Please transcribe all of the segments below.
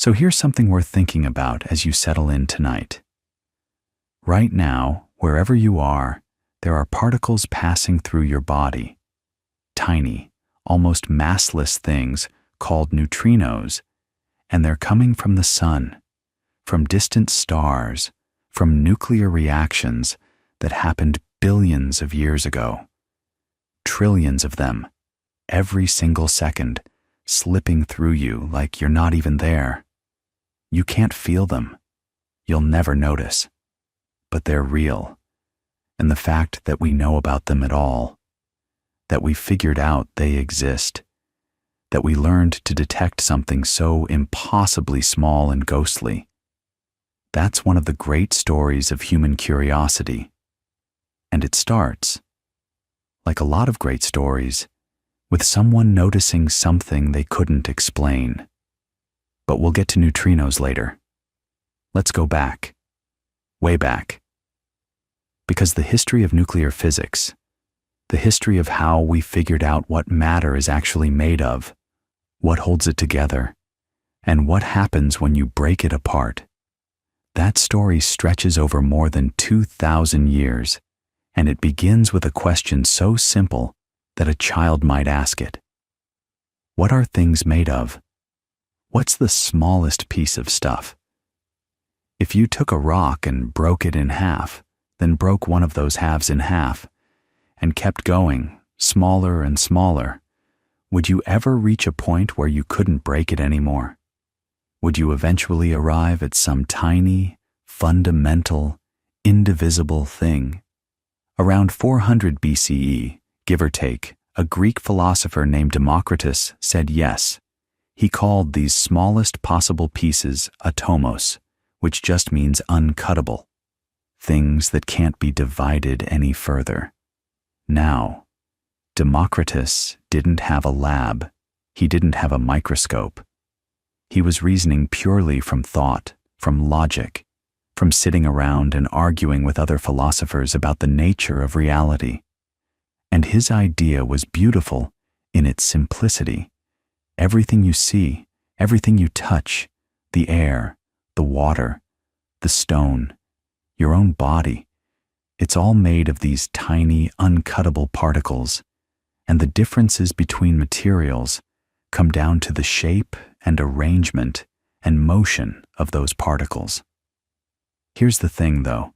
So here's something worth thinking about as you settle in tonight. Right now, wherever you are, there are particles passing through your body. Tiny, almost massless things called neutrinos, and they're coming from the sun, from distant stars, from nuclear reactions that happened billions of years ago. Trillions of them, every single second, slipping through you like you're not even there. You can't feel them. You'll never notice. But they're real. And the fact that we know about them at all, that we figured out they exist, that we learned to detect something so impossibly small and ghostly, that's one of the great stories of human curiosity. And it starts, like a lot of great stories, with someone noticing something they couldn't explain. But we'll get to neutrinos later. Let's go back, way back. Because the history of nuclear physics, the history of how we figured out what matter is actually made of, what holds it together, and what happens when you break it apart, that story stretches over more than 2,000 years, and it begins with a question so simple that a child might ask it. What are things made of? What's the smallest piece of stuff? If you took a rock and broke it in half, then broke one of those halves in half, and kept going, smaller and smaller, would you ever reach a point where you couldn't break it anymore? Would you eventually arrive at some tiny, fundamental, indivisible thing? Around 400 BCE, give or take, a Greek philosopher named Democritus said yes. He called these smallest possible pieces atomos, which just means uncuttable. Things that can't be divided any further. Now, Democritus didn't have a lab. He didn't have a microscope. He was reasoning purely from thought, from logic, from sitting around and arguing with other philosophers about the nature of reality. And his idea was beautiful in its simplicity. Everything you see, everything you touch, the air, the water, the stone, your own body, it's all made of these tiny, uncuttable particles, and the differences between materials come down to the shape and arrangement and motion of those particles. Here's the thing, though.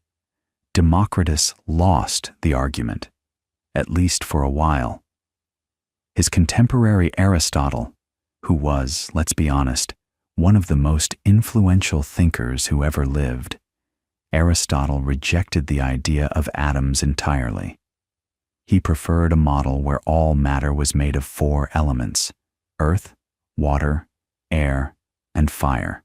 Democritus lost the argument, at least for a while. His contemporary Aristotle, who was, let's be honest, one of the most influential thinkers who ever lived, Aristotle rejected the idea of atoms entirely. He preferred a model where all matter was made of 4 elements: earth, water, air, and fire.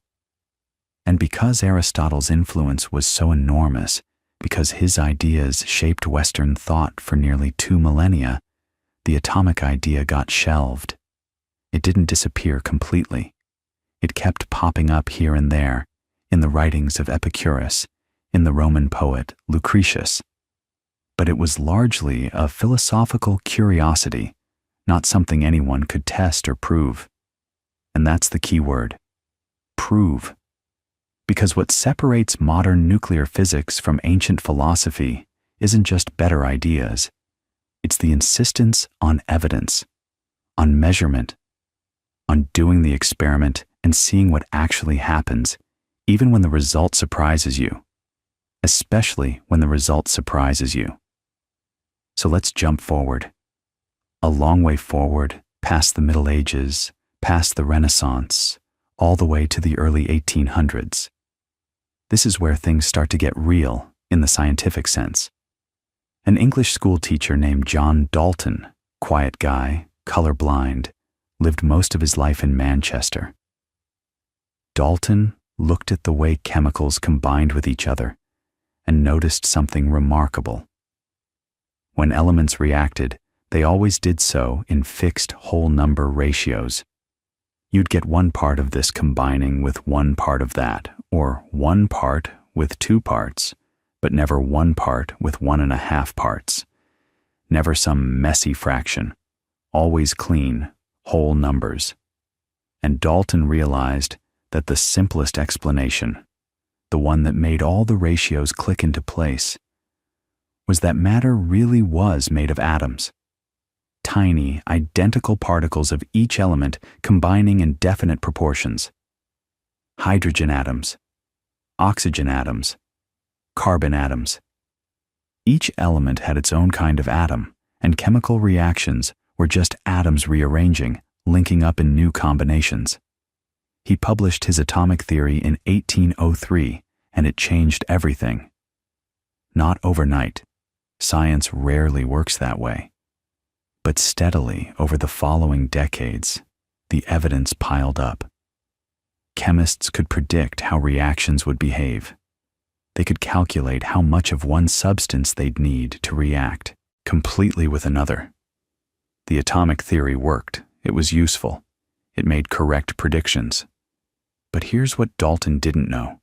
And because Aristotle's influence was so enormous, because his ideas shaped Western thought for nearly 2 millennia, the atomic idea got shelved. It didn't disappear completely. It kept popping up here and there, in the writings of Epicurus, in the Roman poet Lucretius. But it was largely a philosophical curiosity, not something anyone could test or prove. And that's the key word: prove. Because what separates modern nuclear physics from ancient philosophy isn't just better ideas. It's the insistence on evidence, on measurement, on doing the experiment and seeing what actually happens, even when the result surprises you. Especially when the result surprises you. So let's jump forward. A long way forward, past the Middle Ages, past the Renaissance, all the way to the early 1800s. This is where things start to get real in the scientific sense. An English school teacher named John Dalton, quiet guy, colorblind, lived most of his life in Manchester. Dalton looked at the way chemicals combined with each other and noticed something remarkable. When elements reacted, they always did so in fixed whole number ratios. You'd get one part of this combining with one part of that, or one part with 2 parts, but never one part with 1.5 parts. Never some messy fraction, always clean, whole numbers. And Dalton realized that the simplest explanation, the one that made all the ratios click into place, was that matter really was made of atoms. Tiny, identical particles of each element combining in definite proportions. Hydrogen atoms, oxygen atoms, carbon atoms. Each element had its own kind of atom, and chemical reactions were just atoms rearranging, linking up in new combinations. He published his atomic theory in 1803, and it changed everything. Not overnight. Science rarely works that way. But steadily, over the following decades, the evidence piled up. Chemists could predict how reactions would behave. They could calculate how much of one substance they'd need to react completely with another. The atomic theory worked. It was useful. It made correct predictions. But here's what Dalton didn't know.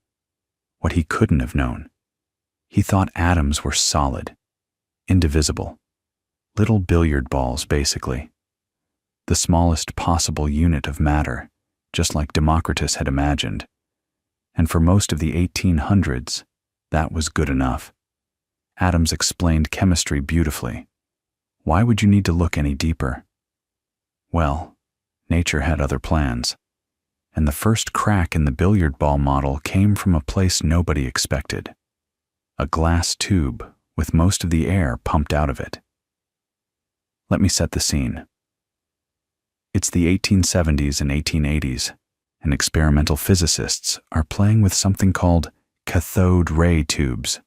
What he couldn't have known. He thought atoms were solid, indivisible. Little billiard balls, basically. The smallest possible unit of matter, just like Democritus had imagined. And for most of the 1800s, that was good enough. Atoms explained chemistry beautifully. Why would you need to look any deeper? Well, nature had other plans. And the first crack in the billiard ball model came from a place nobody expected. A glass tube with most of the air pumped out of it. Let me set the scene. It's the 1870s and 1880s, and experimental physicists are playing with something called cathode ray tubes.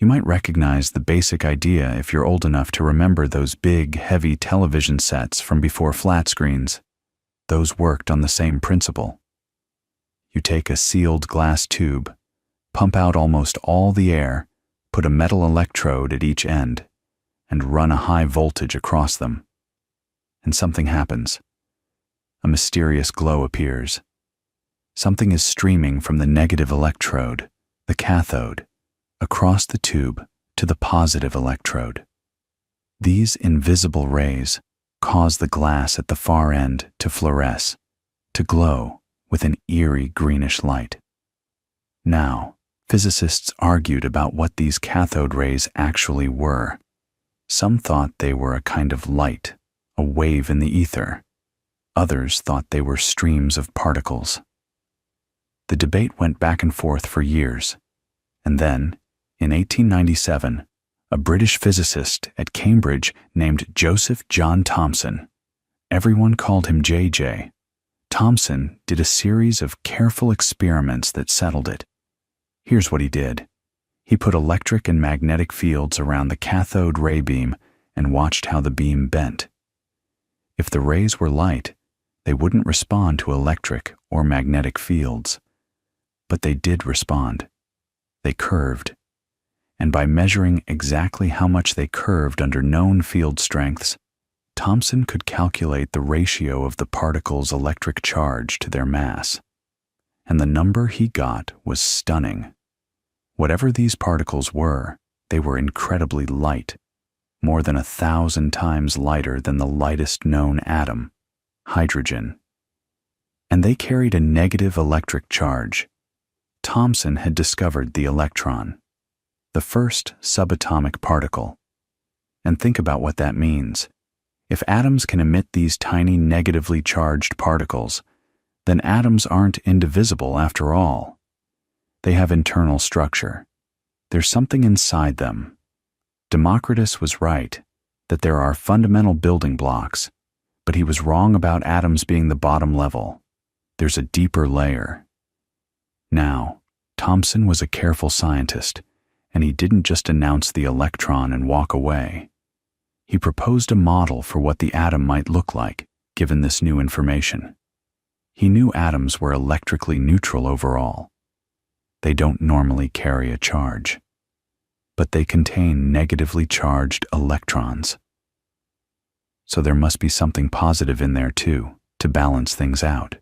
You might recognize the basic idea if you're old enough to remember those big, heavy television sets from before flat screens. Those worked on the same principle. You take a sealed glass tube, pump out almost all the air, put a metal electrode at each end, and run a high voltage across them. And something happens. A mysterious glow appears. Something is streaming from the negative electrode, the cathode, across the tube to the positive electrode. These invisible rays cause the glass at the far end to fluoresce, to glow with an eerie greenish light. Now, physicists argued about what these cathode rays actually were. Some thought they were a kind of light, a wave in the ether. Others thought they were streams of particles. The debate went back and forth for years, and then, in 1897, a British physicist at Cambridge named Joseph John Thomson. Everyone called him JJ. Thomson did a series of careful experiments that settled it. Here's what he did. He put electric and magnetic fields around the cathode ray beam and watched how the beam bent. If the rays were light, they wouldn't respond to electric or magnetic fields. But they did respond. They curved. And by measuring exactly how much they curved under known field strengths, Thomson could calculate the ratio of the particles' electric charge to their mass. And the number he got was stunning. Whatever these particles were, they were incredibly light, more than 1,000 times lighter than the lightest known atom, hydrogen. And they carried a negative electric charge. Thomson had discovered the electron, the first subatomic particle. And think about what that means. If atoms can emit these tiny negatively charged particles, then atoms aren't indivisible after all. They have internal structure. There's something inside them. Democritus was right that there are fundamental building blocks, but he was wrong about atoms being the bottom level. There's a deeper layer. Now, Thomson was a careful scientist, and he didn't just announce the electron and walk away. He proposed a model for what the atom might look like, given this new information. He knew atoms were electrically neutral overall. They don't normally carry a charge, but they contain negatively charged electrons. So there must be something positive in there too, to balance things out.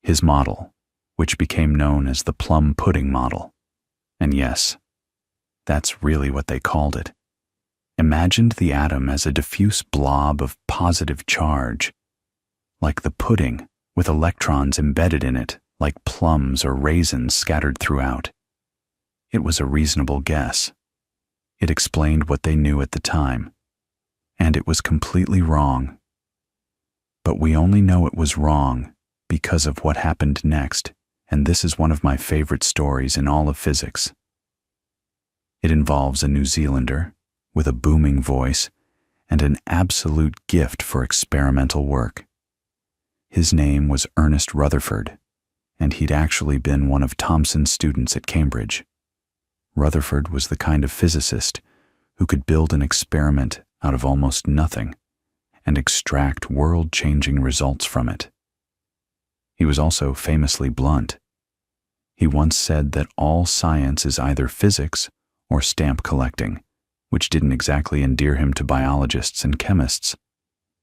His model, which became known as the plum pudding model. And yes, that's really what they called it. Imagined the atom as a diffuse blob of positive charge, like the pudding with electrons embedded in it like plums or raisins scattered throughout. It was a reasonable guess. It explained what they knew at the time, and it was completely wrong. But we only know it was wrong because of what happened next, and this is one of my favorite stories in all of physics. It involves a New Zealander with a booming voice and an absolute gift for experimental work. His name was Ernest Rutherford, and he'd actually been one of Thomson's students at Cambridge. Rutherford was the kind of physicist who could build an experiment out of almost nothing and extract world-changing results from it. He was also famously blunt. He once said that all science is either physics or stamp collecting, which didn't exactly endear him to biologists and chemists,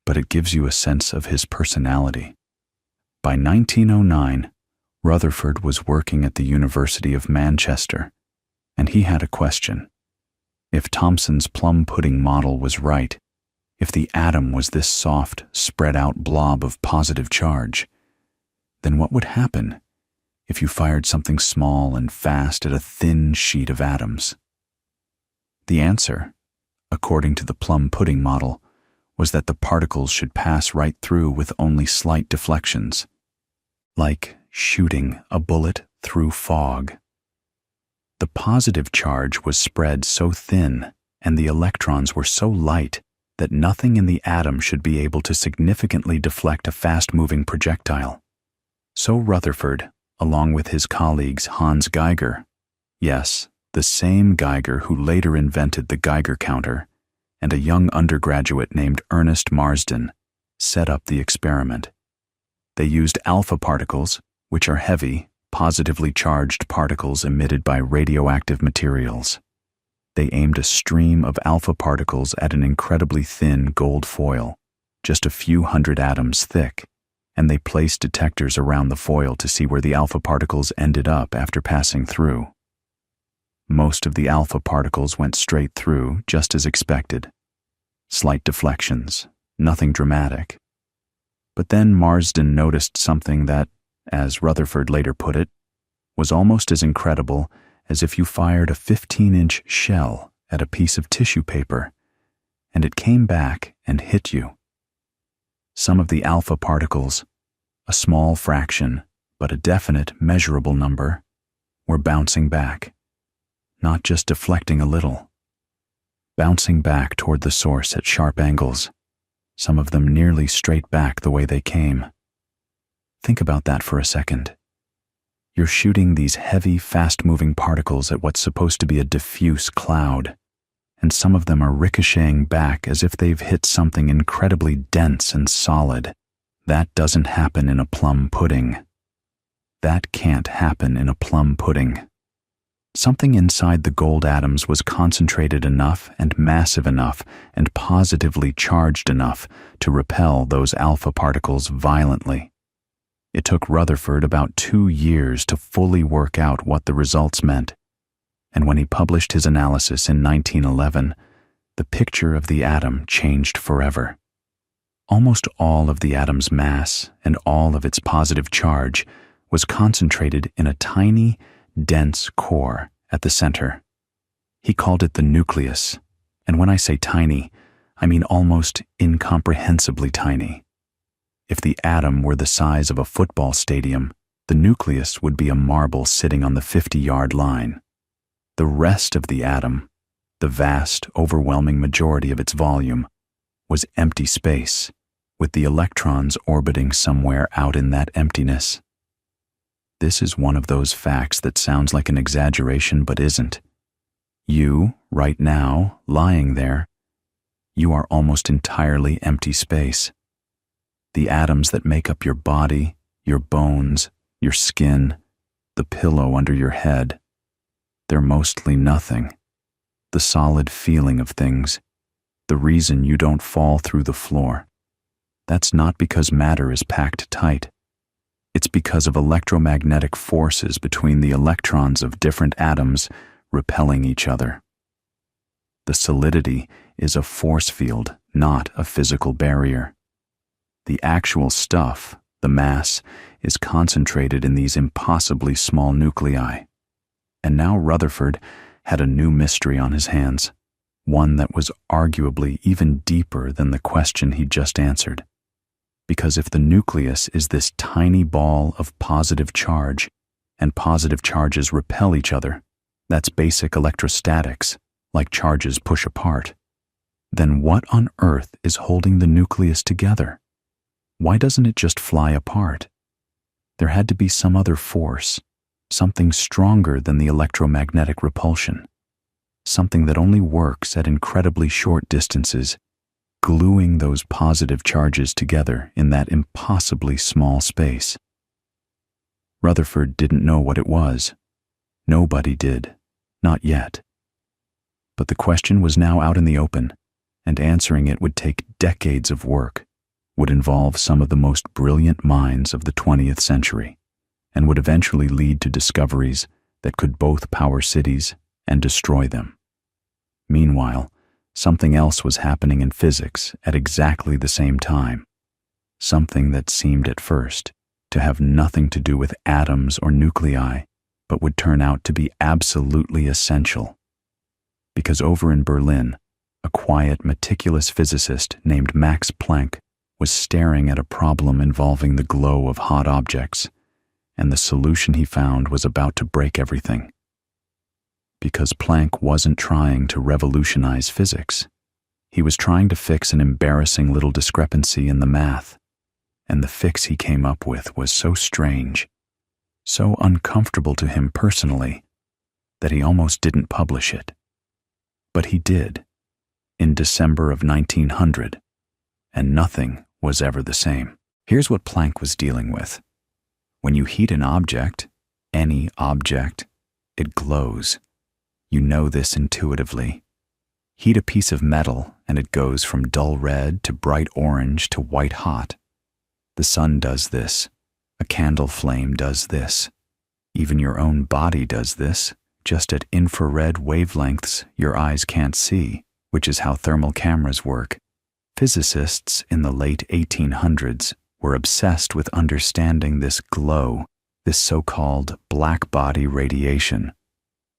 but it gives you a sense of his personality. By 1909, Rutherford was working at the University of Manchester, and he had a question. If Thomson's plum pudding model was right, if the atom was this soft, spread-out blob of positive charge, then what would happen if you fired something small and fast at a thin sheet of atoms? The answer, according to the plum pudding model, was that the particles should pass right through with only slight deflections, like shooting a bullet through fog. The positive charge was spread so thin and the electrons were so light that nothing in the atom should be able to significantly deflect a fast-moving projectile. So Rutherford, along with his colleagues Hans Geiger, yes, the same Geiger who later invented the Geiger counter, and a young undergraduate named Ernest Marsden, set up the experiment. They used alpha particles, which are heavy, positively charged particles emitted by radioactive materials. They aimed a stream of alpha particles at an incredibly thin gold foil, just a few hundred atoms thick, and they placed detectors around the foil to see where the alpha particles ended up after passing through. Most of the alpha particles went straight through, just as expected. Slight deflections, nothing dramatic. But then Marsden noticed something that, as Rutherford later put it, was almost as incredible as if you fired a 15-inch shell at a piece of tissue paper, and it came back and hit you. Some of the alpha particles, a small fraction, but a definite, measurable number, were bouncing back, not just deflecting a little, bouncing back toward the source at sharp angles, some of them nearly straight back the way they came. Think about that for a second. You're shooting these heavy, fast-moving particles at what's supposed to be a diffuse cloud, and some of them are ricocheting back as if they've hit something incredibly dense and solid. That doesn't happen in a plum pudding. That can't happen in a plum pudding. Something inside the gold atoms was concentrated enough and massive enough and positively charged enough to repel those alpha particles violently. It took Rutherford about 2 years to fully work out what the results meant, and when he published his analysis in 1911, the picture of the atom changed forever. Almost all of the atom's mass and all of its positive charge was concentrated in a tiny, dense core at the center. He called it the nucleus, and when I say tiny, I mean almost incomprehensibly tiny. If the atom were the size of a football stadium, the nucleus would be a marble sitting on the 50-yard line. The rest of the atom, the vast, overwhelming majority of its volume, was empty space, with the electrons orbiting somewhere out in that emptiness. This is one of those facts that sounds like an exaggeration but isn't. You, right now, lying there, you are almost entirely empty space. The atoms that make up your body, your bones, your skin, the pillow under your head, they're mostly nothing. The solid feeling of things, the reason you don't fall through the floor. That's not because matter is packed tight. It's because of electromagnetic forces between the electrons of different atoms repelling each other. The solidity is a force field, not a physical barrier. The actual stuff, The mass is concentrated in these impossibly small nuclei. And now Rutherford had a new mystery on his hands, one that was arguably even deeper than the question he'd just answered. Because if the nucleus is this tiny ball of positive charge, and positive charges repel each other, that's basic electrostatics, like charges push apart, then what on earth is holding the nucleus together? Why doesn't it just fly apart? There had to be some other force, something stronger than the electromagnetic repulsion, something that only works at incredibly short distances, gluing those positive charges together in that impossibly small space. Rutherford didn't know what it was. Nobody did, not yet. But the question was now out in the open, and answering it would take decades of work, would involve some of the most brilliant minds of the 20th century, and would eventually lead to discoveries that could both power cities and destroy them. Meanwhile, something else was happening in physics at exactly the same time, something that seemed at first to have nothing to do with atoms or nuclei, but would turn out to be absolutely essential. Because over in Berlin, a quiet, meticulous physicist named Max Planck was staring at a problem involving the glow of hot objects, and the solution he found was about to break everything. Because Planck wasn't trying to revolutionize physics. He was trying to fix an embarrassing little discrepancy in the math, and the fix he came up with was so strange, so uncomfortable to him personally, that he almost didn't publish it. But he did, in December of 1900, and nothing was ever the same. Here's what Planck was dealing with. When you heat an object, any object, it glows. You know this intuitively. Heat a piece of metal and it goes from dull red to bright orange to white hot. The sun does this. A candle flame does this. Even your own body does this, just at infrared wavelengths your eyes can't see, which is how thermal cameras work. Physicists in the late 1800s were obsessed with understanding this glow, this so-called black-body radiation.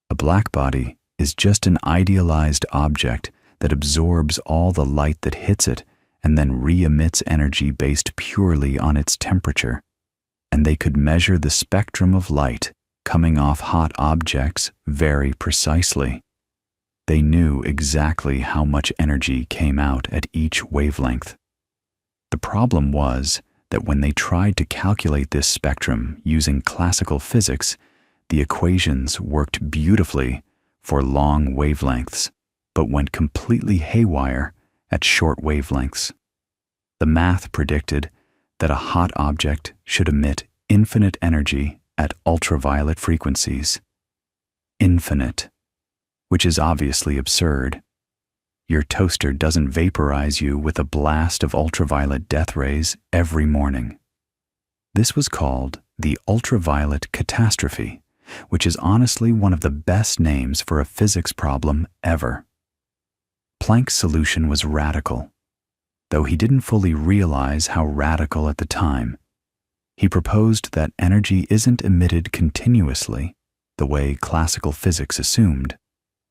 A black body is just an idealized object that absorbs all the light that hits it and then re-emits energy based purely on its temperature. And they could measure the spectrum of light coming off hot objects very precisely. They knew exactly how much energy came out at each wavelength. The problem was that when they tried to calculate this spectrum using classical physics, the equations worked beautifully for long wavelengths, but went completely haywire at short wavelengths. The math predicted that a hot object should emit infinite energy at ultraviolet frequencies. Infinite. Which is obviously absurd. Your toaster doesn't vaporize you with a blast of ultraviolet death rays every morning. This was called the ultraviolet catastrophe, which is honestly one of the best names for a physics problem ever. Planck's solution was radical, though he didn't fully realize how radical at the time. He proposed that energy isn't emitted continuously, the way classical physics assumed.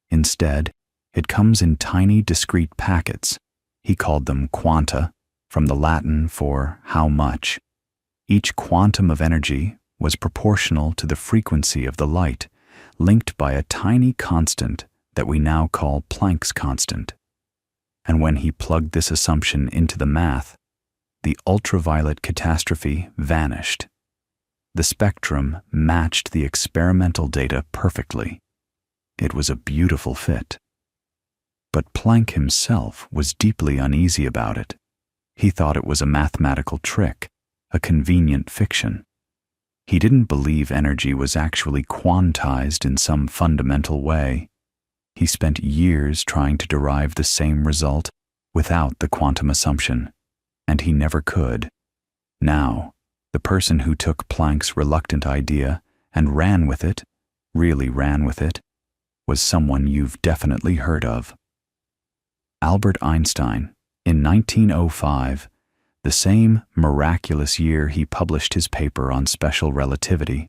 Instead, it comes in tiny discrete packets. He called them quanta, from the Latin for how much. Each quantum of energy was proportional to the frequency of the light, linked by a tiny constant that we now call Planck's constant. And when he plugged this assumption into the math, the ultraviolet catastrophe vanished. The spectrum matched the experimental data perfectly. It was a beautiful fit. But Planck himself was deeply uneasy about it. He thought it was a mathematical trick, a convenient fiction. He didn't believe energy was actually quantized in some fundamental way. He spent years trying to derive the same result without the quantum assumption, and he never could. Now, the person who took Planck's reluctant idea and ran with it, really ran with it, was someone you've definitely heard of. Albert Einstein, in 1905, the same miraculous year he published his paper on special relativity,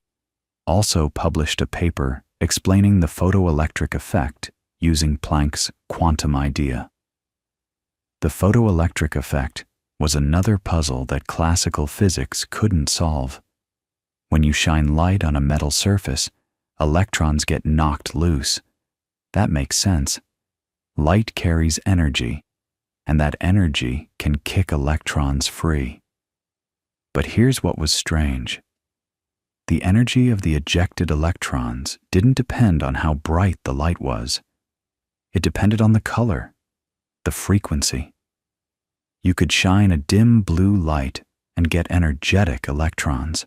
also published a paper explaining the photoelectric effect using Planck's quantum idea. The photoelectric effect was another puzzle that classical physics couldn't solve. When you shine light on a metal surface, electrons get knocked loose. That makes sense. Light carries energy, and that energy can kick electrons free. But here's what was strange. The energy of the ejected electrons didn't depend on how bright the light was. It depended on the color, the frequency. You could shine a dim blue light and get energetic electrons.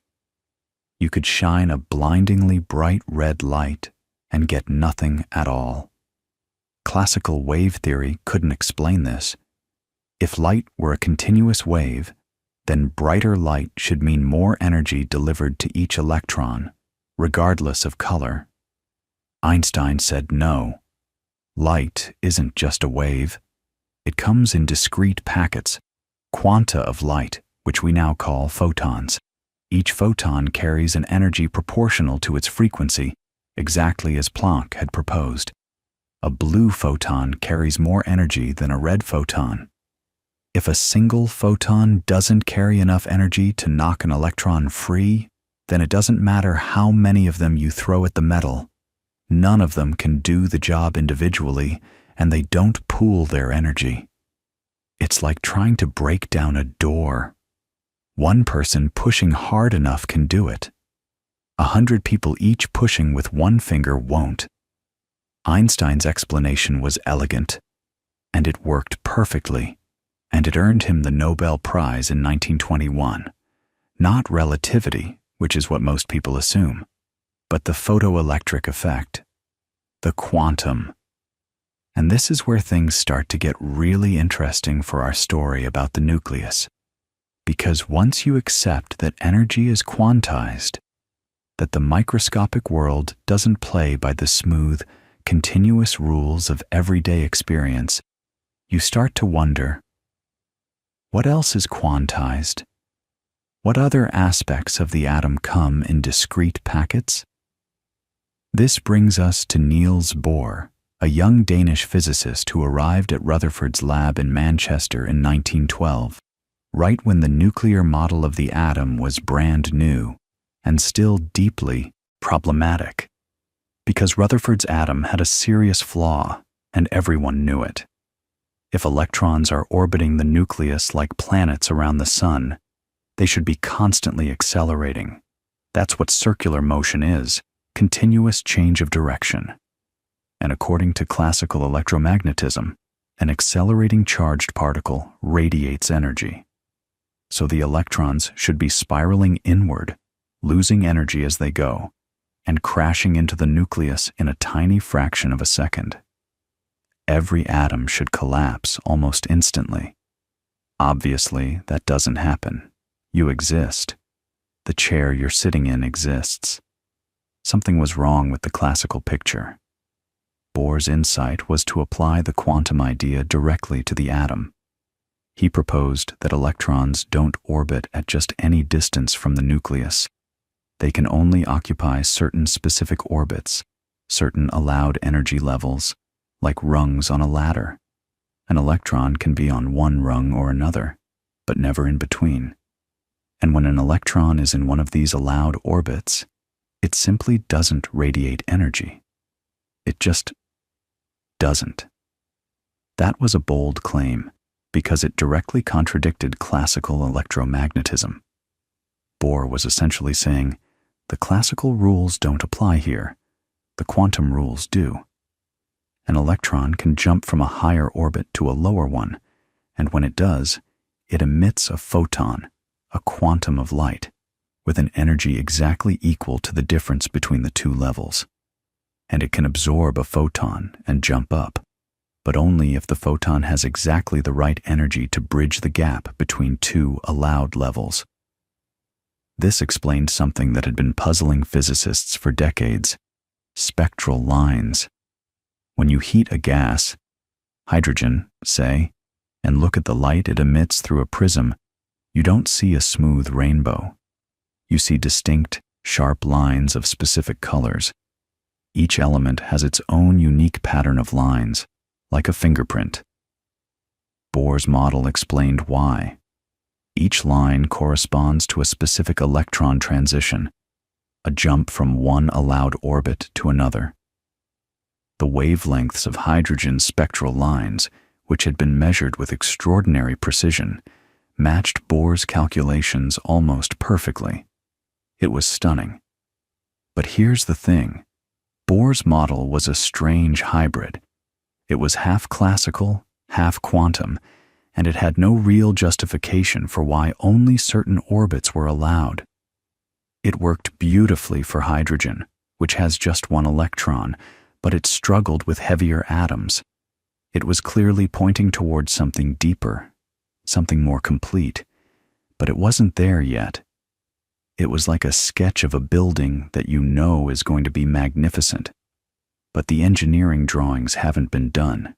You could shine a blindingly bright red light and get nothing at all. Classical wave theory couldn't explain this. If light were a continuous wave, then brighter light should mean more energy delivered to each electron, regardless of color. Einstein said no. Light isn't just a wave. It comes in discrete packets, quanta of light, which we now call photons. Each photon carries an energy proportional to its frequency, exactly as Planck had proposed. A blue photon carries more energy than a red photon. If a single photon doesn't carry enough energy to knock an electron free, then it doesn't matter how many of them you throw at the metal. None of them can do the job individually, and they don't pool their energy. It's like trying to break down a door. One person pushing hard enough can do it. 100 people each pushing with one finger won't. Einstein's explanation was elegant, and it worked perfectly, and it earned him the Nobel Prize in 1921. Not relativity, which is what most people assume, but the photoelectric effect, the quantum. And this is where things start to get really interesting for our story about the nucleus. Because once you accept that energy is quantized, that the microscopic world doesn't play by the smooth, continuous rules of everyday experience, you start to wonder, what else is quantized? What other aspects of the atom come in discrete packets? This brings us to Niels Bohr, a young Danish physicist who arrived at Rutherford's lab in Manchester in 1912, right when the nuclear model of the atom was brand new and still deeply problematic. Because Rutherford's atom had a serious flaw, and everyone knew it. If electrons are orbiting the nucleus like planets around the sun, they should be constantly accelerating. That's what circular motion is, continuous change of direction. And according to classical electromagnetism, an accelerating charged particle radiates energy. So the electrons should be spiraling inward, losing energy as they go, and crashing into the nucleus in a tiny fraction of a second. Every atom should collapse almost instantly. Obviously, that doesn't happen. You exist. The chair you're sitting in exists. Something was wrong with the classical picture. Bohr's insight was to apply the quantum idea directly to the atom. He proposed that electrons don't orbit at just any distance from the nucleus. They can only occupy certain specific orbits, certain allowed energy levels, like rungs on a ladder. An electron can be on one rung or another, but never in between. And when an electron is in one of these allowed orbits, it simply doesn't radiate energy. It just doesn't. That was a bold claim, because it directly contradicted classical electromagnetism. Bohr was essentially saying, the classical rules don't apply here. The quantum rules do. An electron can jump from a higher orbit to a lower one, and when it does, it emits a photon, a quantum of light, with an energy exactly equal to the difference between the two levels. And it can absorb a photon and jump up, but only if the photon has exactly the right energy to bridge the gap between two allowed levels. This explained something that had been puzzling physicists for decades: spectral lines. When you heat a gas, hydrogen, say, and look at the light it emits through a prism, You don't see a smooth rainbow. You see distinct, sharp lines of specific colors. Each element has its own unique pattern of lines, like a fingerprint. Bohr's model explained why. Each line corresponds to a specific electron transition, a jump from one allowed orbit to another. The wavelengths of hydrogen's spectral lines, which had been measured with extraordinary precision, matched Bohr's calculations almost perfectly. It was stunning. But here's the thing. Bohr's model was a strange hybrid. It was half classical, half quantum, and it had no real justification for why only certain orbits were allowed. It worked beautifully for hydrogen, which has just one electron, but it struggled with heavier atoms. It was clearly pointing towards something deeper, something more complete, but it wasn't there yet. It was like a sketch of a building that you know is going to be magnificent, but the engineering drawings haven't been done.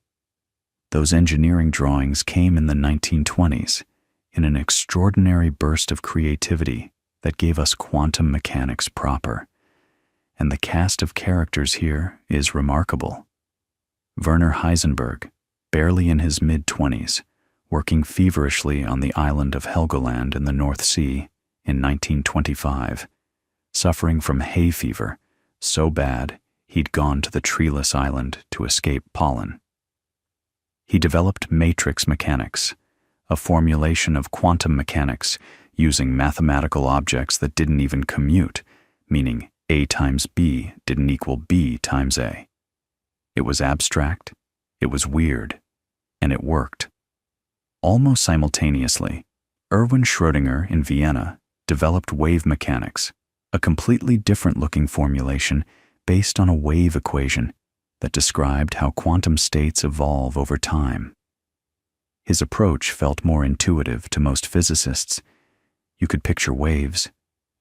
Those engineering drawings came in the 1920s, in an extraordinary burst of creativity that gave us quantum mechanics proper. And the cast of characters here is remarkable. Werner Heisenberg, barely in his mid-20s, working feverishly on the island of Helgoland in the North Sea in 1925, suffering from hay fever so bad he'd gone to the treeless island to escape pollen. He developed matrix mechanics, a formulation of quantum mechanics using mathematical objects that didn't even commute, meaning A times B didn't equal B times A. It was abstract, it was weird, and it worked. Almost simultaneously, Erwin Schrödinger in Vienna developed wave mechanics, a completely different-looking formulation based on a wave equation that described how quantum states evolve over time. His approach felt more intuitive to most physicists. You could picture waves,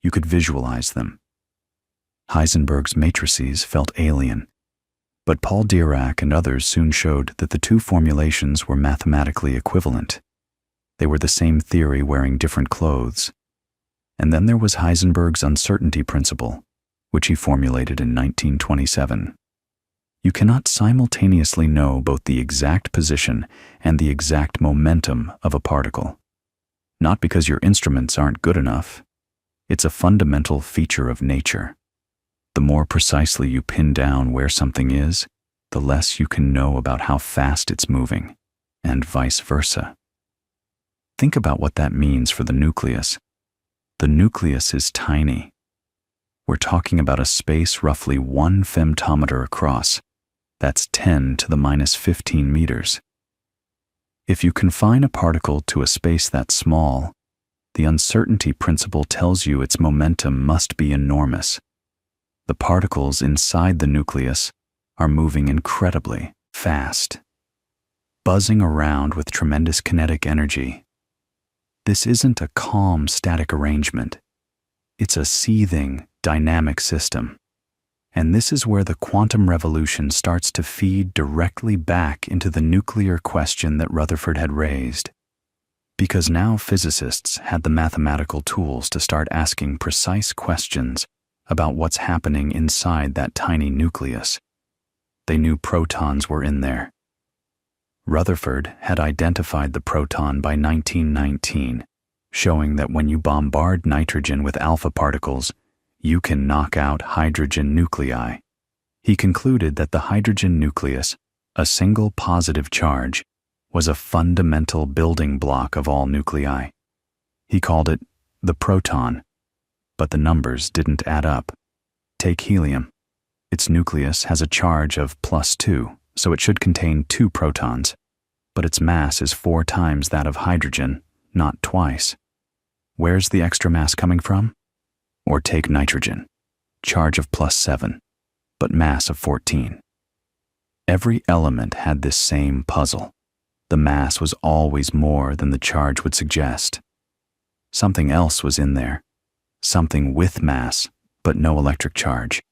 you could visualize them. Heisenberg's matrices felt alien, but Paul Dirac and others soon showed that the two formulations were mathematically equivalent. They were the same theory wearing different clothes. And then there was Heisenberg's uncertainty principle, which he formulated in 1927. You cannot simultaneously know both the exact position and the exact momentum of a particle. Not because your instruments aren't good enough. It's a fundamental feature of nature. The more precisely you pin down where something is, the less you can know about how fast it's moving, and vice versa. Think about what that means for the nucleus. The nucleus is tiny. We're talking about a space roughly 1 femtometer across. That's 10 to the minus 15 meters. If you confine a particle to a space that small, the uncertainty principle tells you its momentum must be enormous. The particles inside the nucleus are moving incredibly fast, buzzing around with tremendous kinetic energy. This isn't a calm, static arrangement. It's a seething, dynamic system. And this is where the quantum revolution starts to feed directly back into the nuclear question that Rutherford had raised. Because now physicists had the mathematical tools to start asking precise questions about what's happening inside that tiny nucleus. They knew protons were in there. Rutherford had identified the proton by 1919, showing that when you bombard nitrogen with alpha particles, you can knock out hydrogen nuclei. He concluded that the hydrogen nucleus, a single positive charge, was a fundamental building block of all nuclei. He called it the proton, but the numbers didn't add up. Take helium. Its nucleus has a charge of +2, so it should contain 2 protons, but its mass is 4 times that of hydrogen, not twice. Where's the extra mass coming from? Or take nitrogen, charge of +7, but mass of 14. Every element had this same puzzle. The mass was always more than the charge would suggest. Something else was in there, something with mass, but no electric charge.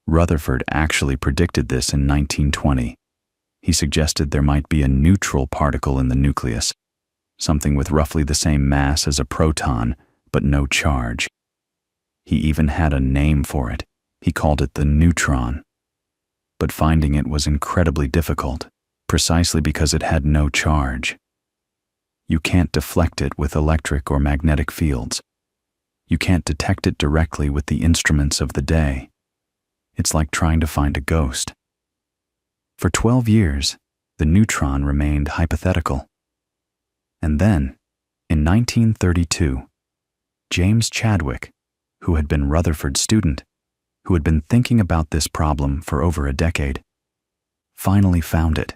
Rutherford actually predicted this in 1920. He suggested there might be a neutral particle in the nucleus, something with roughly the same mass as a proton, but no charge. He even had a name for it. He called it the neutron. But finding it was incredibly difficult, precisely because it had no charge. You can't deflect it with electric or magnetic fields. You can't detect it directly with the instruments of the day. It's like trying to find a ghost. For 12 years, the neutron remained hypothetical. And then, in 1932, James Chadwick, who had been Rutherford's student, who had been thinking about this problem for over a decade, finally found it.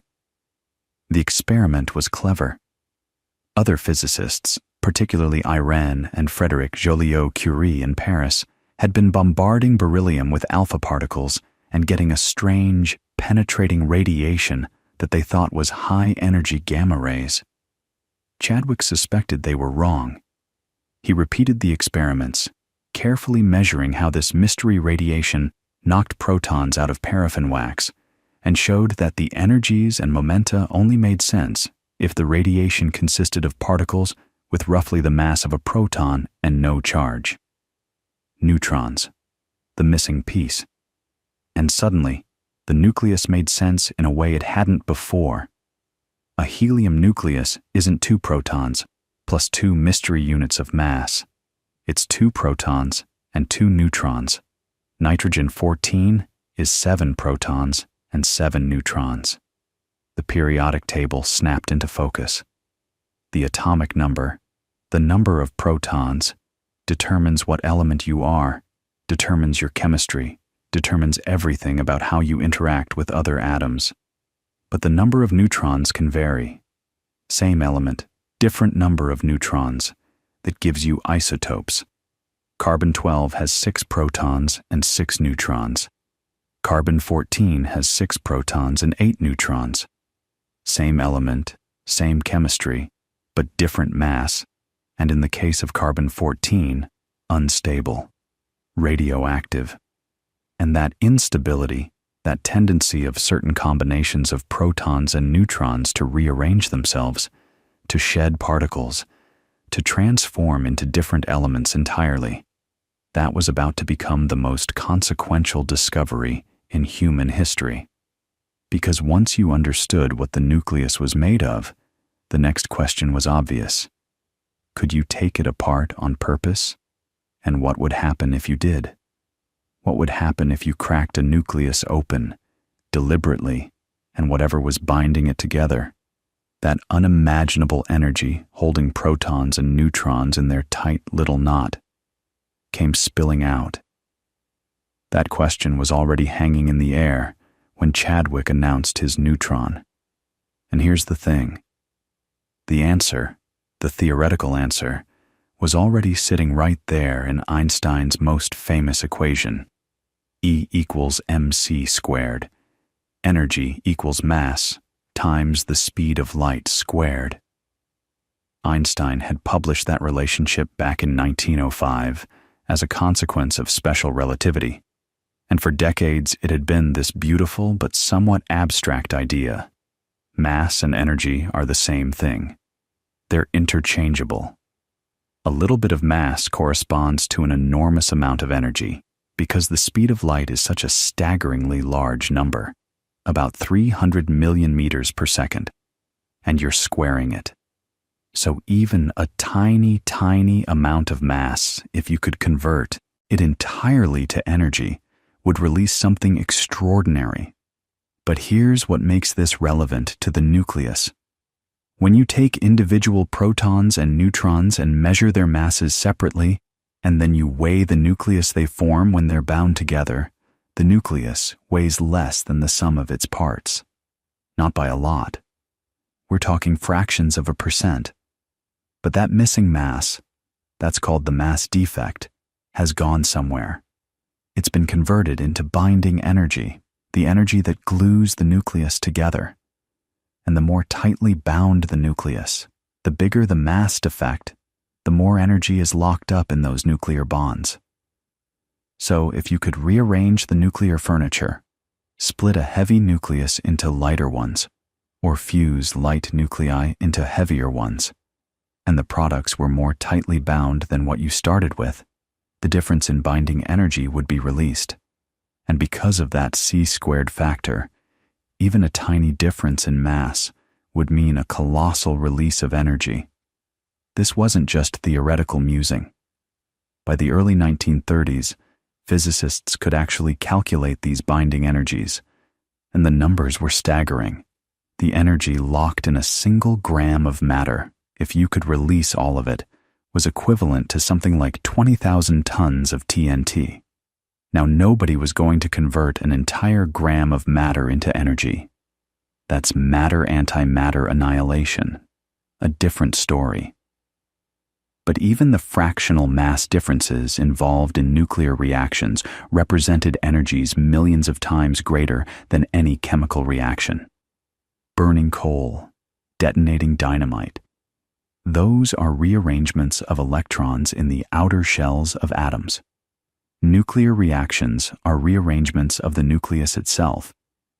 The experiment was clever. Other physicists, particularly Irene and Frédéric Joliot-Curie in Paris, had been bombarding beryllium with alpha particles and getting a strange, penetrating radiation that they thought was high-energy gamma rays. Chadwick suspected they were wrong. He repeated the experiments, carefully measuring how this mystery radiation knocked protons out of paraffin wax, and showed that the energies and momenta only made sense if the radiation consisted of particles with roughly the mass of a proton and no charge. Neutrons, the missing piece. And suddenly, the nucleus made sense in a way it hadn't before. A helium nucleus isn't 2 protons plus 2 mystery units of mass. It's 2 protons and 2 neutrons. Nitrogen-14 is 7 protons and 7 neutrons. The periodic table snapped into focus. The atomic number, the number of protons, determines what element you are, determines your chemistry, determines everything about how you interact with other atoms. But the number of neutrons can vary. Same element, different number of neutrons. That gives you isotopes. Carbon-12 has 6 protons and 6 neutrons. Carbon-14 has 6 protons and 8 neutrons. Same element, same chemistry, but different mass, and in the case of carbon-14, unstable, radioactive. And that instability, that tendency of certain combinations of protons and neutrons to rearrange themselves, to shed particles, to transform into different elements entirely, that was about to become the most consequential discovery in human history. Because once you understood what the nucleus was made of, the next question was obvious. Could you take it apart on purpose? And what would happen if you did? What would happen if you cracked a nucleus open, deliberately, and whatever was binding it together, that unimaginable energy holding protons and neutrons in their tight little knot, came spilling out? That question was already hanging in the air when Chadwick announced his neutron. And here's the thing. The answer, the theoretical answer, was already sitting right there in Einstein's most famous equation. E equals mc squared. Energy equals mass times the speed of light squared. Einstein had published that relationship back in 1905 as a consequence of special relativity, and for decades it had been this beautiful but somewhat abstract idea. Mass and energy are the same thing. They're interchangeable. A little bit of mass corresponds to an enormous amount of energy because the speed of light is such a staggeringly large number, about 300 million meters per second, and you're squaring it. So even a tiny, tiny amount of mass, if you could convert it entirely to energy, would release something extraordinary. But here's what makes this relevant to the nucleus. When you take individual protons and neutrons and measure their masses separately, and then you weigh the nucleus they form when they're bound together, the nucleus weighs less than the sum of its parts. Not by a lot. We're talking fractions of a percent. But that missing mass, that's called the mass defect, has gone somewhere. It's been converted into binding energy, the energy that glues the nucleus together. And the more tightly bound the nucleus, the bigger the mass defect, the more energy is locked up in those nuclear bonds. So if you could rearrange the nuclear furniture, split a heavy nucleus into lighter ones, or fuse light nuclei into heavier ones, and the products were more tightly bound than what you started with, the difference in binding energy would be released. And because of that c-squared factor, even a tiny difference in mass would mean a colossal release of energy. This wasn't just theoretical musing. By the early 1930s, physicists could actually calculate these binding energies, and the numbers were staggering. The energy locked in a single gram of matter, if you could release all of it, was equivalent to something like 20,000 tons of TNT. Now, nobody was going to convert an entire gram of matter into energy. That's matter-antimatter annihilation, a different story. But even the fractional mass differences involved in nuclear reactions represented energies millions of times greater than any chemical reaction. Burning coal, detonating dynamite. Those are rearrangements of electrons in the outer shells of atoms. Nuclear reactions are rearrangements of the nucleus itself,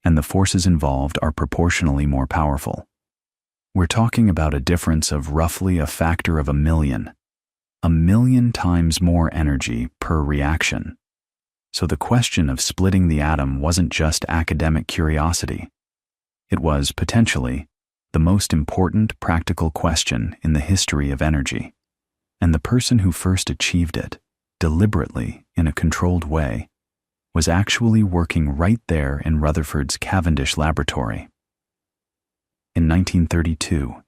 and the forces involved are proportionally more powerful. We're talking about a difference of roughly a factor of 1,000,000. 1,000,000 times more energy per reaction. So the question of splitting the atom wasn't just academic curiosity. It was, potentially, the most important practical question in the history of energy. And the person who first achieved it, deliberately, in a controlled way, was actually working right there in Rutherford's Cavendish laboratory. In 1932,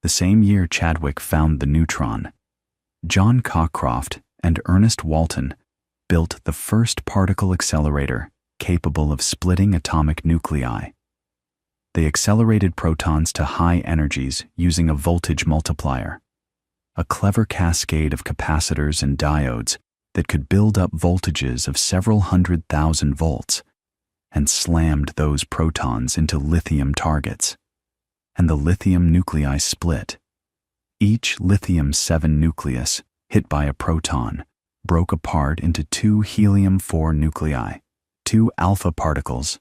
the same year Chadwick found the neutron, John Cockcroft and Ernest Walton built the first particle accelerator capable of splitting atomic nuclei. They accelerated protons to high energies using a voltage multiplier, a clever cascade of capacitors and diodes that could build up voltages of several 100,000 volts and slammed those protons into lithium targets. And the lithium nuclei split. Each lithium-7 nucleus, hit by a proton, broke apart into 2 helium-4 nuclei, 2 alpha particles,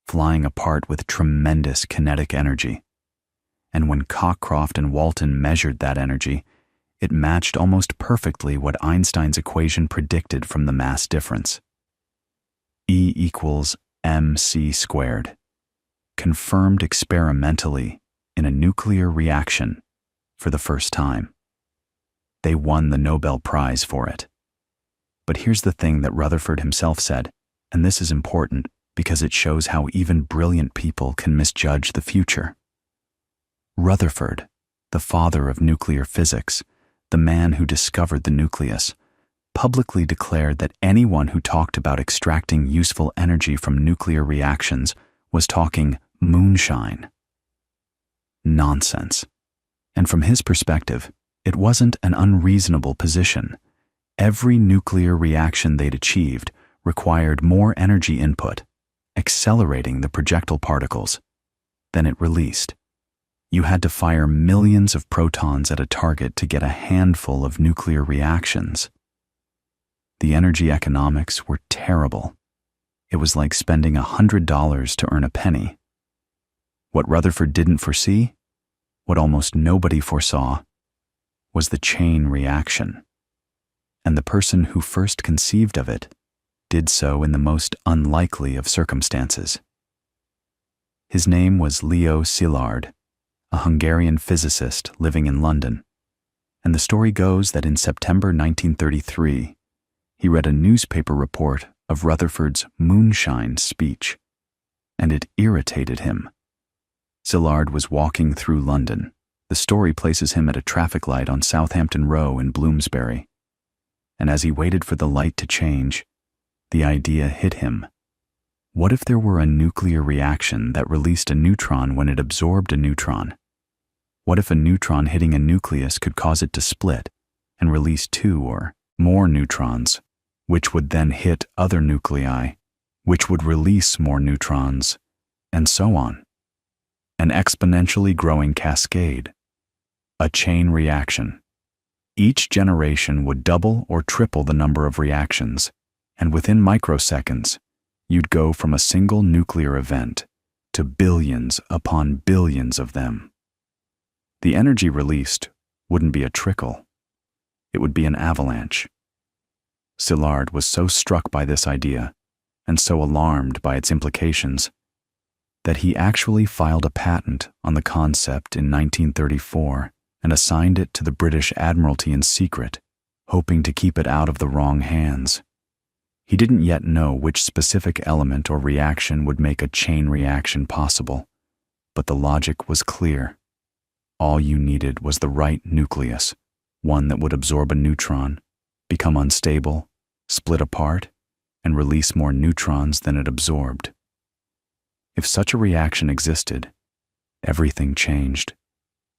flying apart with tremendous kinetic energy. And when Cockcroft and Walton measured that energy, it matched almost perfectly what Einstein's equation predicted from the mass difference. E equals mc squared, confirmed experimentally in a nuclear reaction for the first time. They won the Nobel Prize for it. But here's the thing that Rutherford himself said, and this is important because it shows how even brilliant people can misjudge the future. Rutherford, the father of nuclear physics, the man who discovered the nucleus, publicly declared that anyone who talked about extracting useful energy from nuclear reactions was talking moonshine. Nonsense. And from his perspective, it wasn't an unreasonable position. Every nuclear reaction they'd achieved required more energy input, accelerating the projectile particles, than it released. You had to fire millions of protons at a target to get a handful of nuclear reactions. The energy economics were terrible. It was like spending $100 to earn a penny. What Rutherford didn't foresee, what almost nobody foresaw, was the chain reaction. And the person who first conceived of it did so in the most unlikely of circumstances. His name was Leo Szilard, a Hungarian physicist living in London, and the story goes that in September 1933, he read a newspaper report of Rutherford's moonshine speech, and it irritated him. Szilard was walking through London. The story places him at a traffic light on Southampton Row in Bloomsbury, and as he waited for the light to change, the idea hit him. What if there were a nuclear reaction that released a neutron when it absorbed a neutron? What if a neutron hitting a nucleus could cause it to split and release 2 or more neutrons, which would then hit other nuclei, which would release more neutrons, and so on? An exponentially growing cascade. A chain reaction. Each generation would double or triple the number of reactions, and within microseconds, you'd go from a single nuclear event to billions upon billions of them. The energy released wouldn't be a trickle. It would be an avalanche. Szilard was so struck by this idea, and so alarmed by its implications, that he actually filed a patent on the concept in 1934 and assigned it to the British Admiralty in secret, hoping to keep it out of the wrong hands. He didn't yet know which specific element or reaction would make a chain reaction possible, but the logic was clear. All you needed was the right nucleus, one that would absorb a neutron, become unstable, split apart, and release more neutrons than it absorbed. If such a reaction existed, everything changed,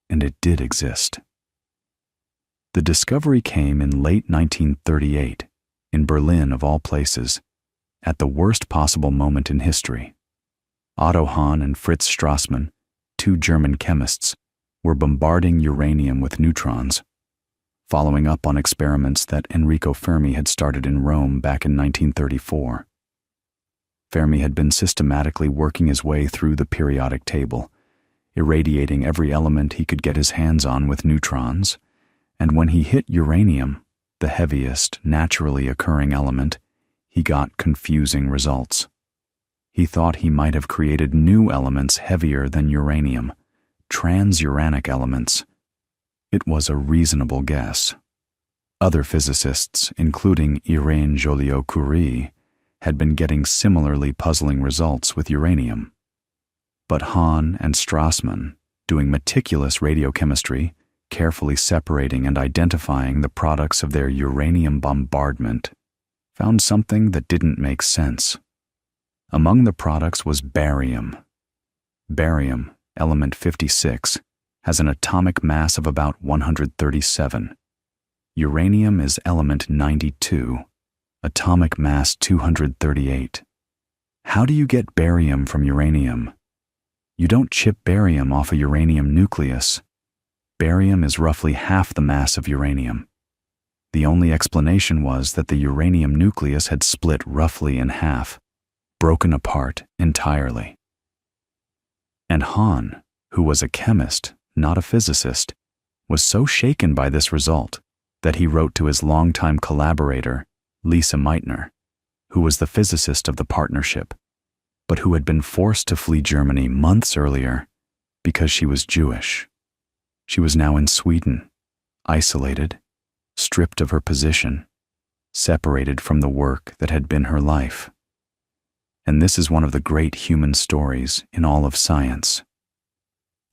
and it did exist. The discovery came in late 1938, in Berlin of all places, at the worst possible moment in history. Otto Hahn and Fritz Strassmann, two German chemists, were bombarding uranium with neutrons, following up on experiments that Enrico Fermi had started in Rome back in 1934. Fermi had been systematically working his way through the periodic table, irradiating every element he could get his hands on with neutrons, and when he hit uranium, the heaviest naturally occurring element, he got confusing results. He thought he might have created new elements heavier than uranium, transuranic elements. It was a reasonable guess. Other physicists, including Irene Joliot-Curie, had been getting similarly puzzling results with uranium. But Hahn and Strassmann, doing meticulous radiochemistry, carefully separating and identifying the products of their uranium bombardment, found something that didn't make sense. Among the products was barium. Barium, element 56, has an atomic mass of about 137. Uranium is element 92, atomic mass 238. How do you get barium from uranium? You don't chip barium off a uranium nucleus. Barium is roughly half the mass of uranium. The only explanation was that the uranium nucleus had split roughly in half, broken apart entirely. And Hahn, who was a chemist, not a physicist, was so shaken by this result that he wrote to his longtime collaborator, Lise Meitner, who was the physicist of the partnership, but who had been forced to flee Germany months earlier because she was Jewish. She was now in Sweden, isolated, stripped of her position, separated from the work that had been her life. And this is one of the great human stories in all of science.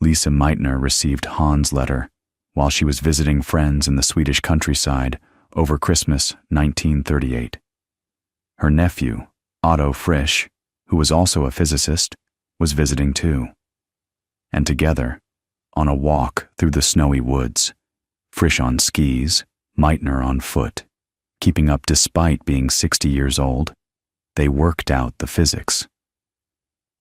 Lise Meitner received Hahn's letter while she was visiting friends in the Swedish countryside over Christmas 1938. Her nephew, Otto Frisch, who was also a physicist, was visiting too. And together, on a walk through the snowy woods, Frisch on skis, Meitner on foot, keeping up despite being 60 years old, they worked out the physics.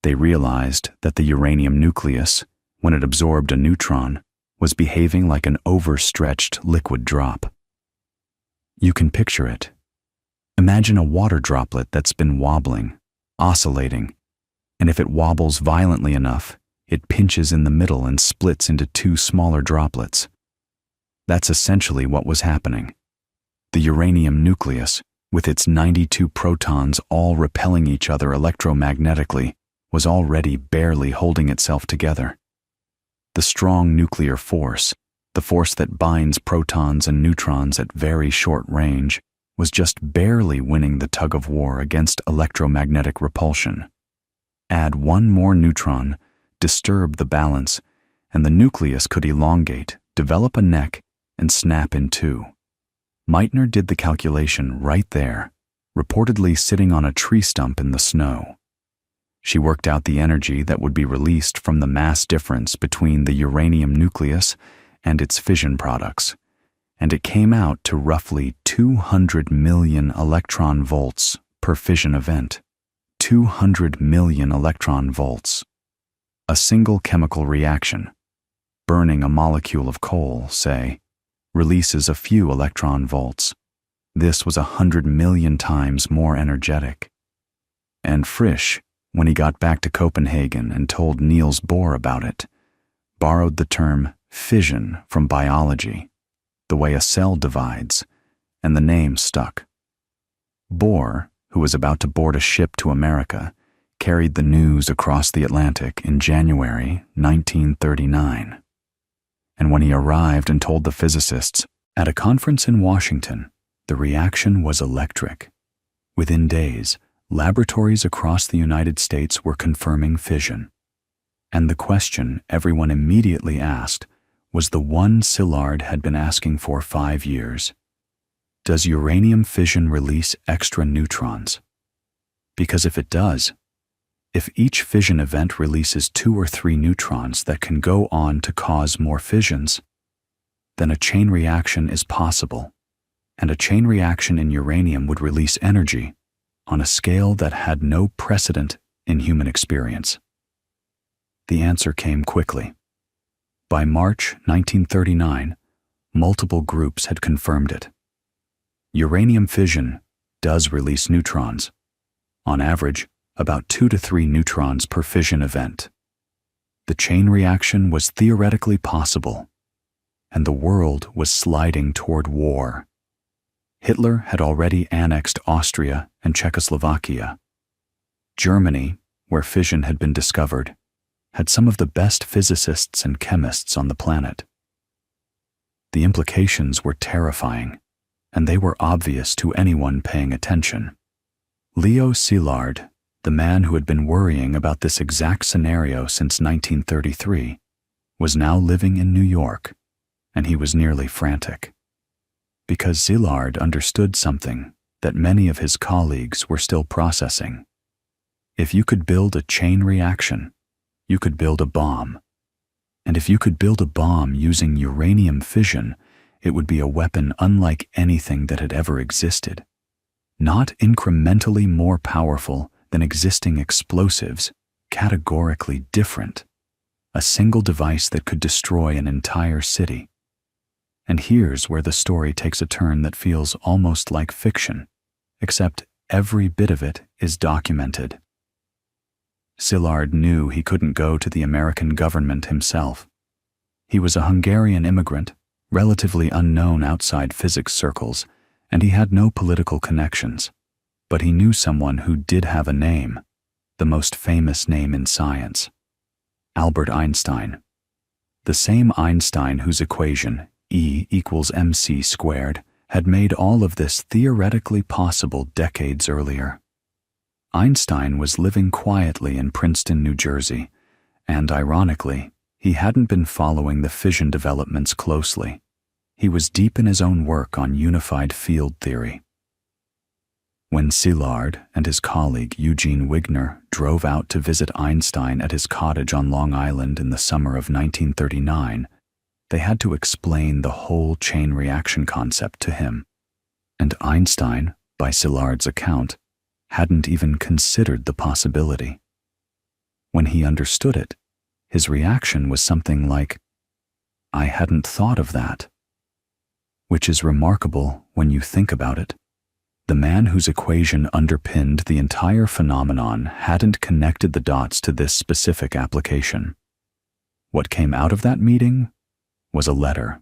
They realized that the uranium nucleus, when it absorbed a neutron, was behaving like an overstretched liquid drop. You can picture it. Imagine a water droplet that's been wobbling, oscillating, and if it wobbles violently enough, it pinches in the middle and splits into two smaller droplets. That's essentially what was happening. The uranium nucleus, with its 92 protons all repelling each other electromagnetically, was already barely holding itself together. The strong nuclear force, the force that binds protons and neutrons at very short range, was just barely winning the tug-of-war against electromagnetic repulsion. Add one more neutron, disturb the balance, and the nucleus could elongate, develop a neck, and snap in two. Meitner did the calculation right there, reportedly sitting on a tree stump in the snow. She worked out the energy that would be released from the mass difference between the uranium nucleus and its fission products, and it came out to roughly 200 million electron volts per fission event. 200 million electron volts. A single chemical reaction, burning a molecule of coal, say, releases a few electron volts. This was 100 million times more energetic. And Frisch, when he got back to Copenhagen and told Niels Bohr about it, borrowed the term fission from biology, the way a cell divides, and the name stuck. Bohr, who was about to board a ship to America, carried the news across the Atlantic in January 1939. And when he arrived and told the physicists at a conference in Washington, the reaction was electric. Within days, laboratories across the United States were confirming fission. And the question everyone immediately asked was the one Szilard had been asking for 5 years. Does uranium fission release extra neutrons? Because if it does, if each fission event releases 2 or 3 neutrons that can go on to cause more fissions, then a chain reaction is possible, and a chain reaction in uranium would release energy on a scale that had no precedent in human experience. The answer came quickly. By March 1939, multiple groups had confirmed it. Uranium fission does release neutrons, on average about 2 to 3 neutrons per fission event. The chain reaction was theoretically possible, and the world was sliding toward war. Hitler had already annexed Austria and Czechoslovakia. Germany, where fission had been discovered, had some of the best physicists and chemists on the planet. The implications were terrifying, and they were obvious to anyone paying attention. Leo Szilard, the man who had been worrying about this exact scenario since 1933, was now living in New York, and he was nearly frantic. Because Szilard understood something that many of his colleagues were still processing. If you could build a chain reaction, you could build a bomb. And if you could build a bomb using uranium fission, it would be a weapon unlike anything that had ever existed. Not incrementally more powerful than existing explosives, categorically different. A single device that could destroy an entire city. And here's where the story takes a turn that feels almost like fiction, except every bit of it is documented. Szilard knew he couldn't go to the American government himself. He was a Hungarian immigrant, relatively unknown outside physics circles, and he had no political connections. But he knew someone who did have a name, the most famous name in science. Albert Einstein. The same Einstein whose equation, E equals mc squared, had made all of this theoretically possible decades earlier. Einstein was living quietly in Princeton, New Jersey, and ironically, he hadn't been following the fission developments closely. He was deep in his own work on unified field theory. When Szilard and his colleague Eugene Wigner drove out to visit Einstein at his cottage on Long Island in the summer of 1939, they had to explain the whole chain reaction concept to him. And Einstein, by Szilard's account, hadn't even considered the possibility. When he understood it, his reaction was something like, "I hadn't thought of that." Which is remarkable when you think about it. The man whose equation underpinned the entire phenomenon hadn't connected the dots to this specific application. What came out of that meeting was a letter.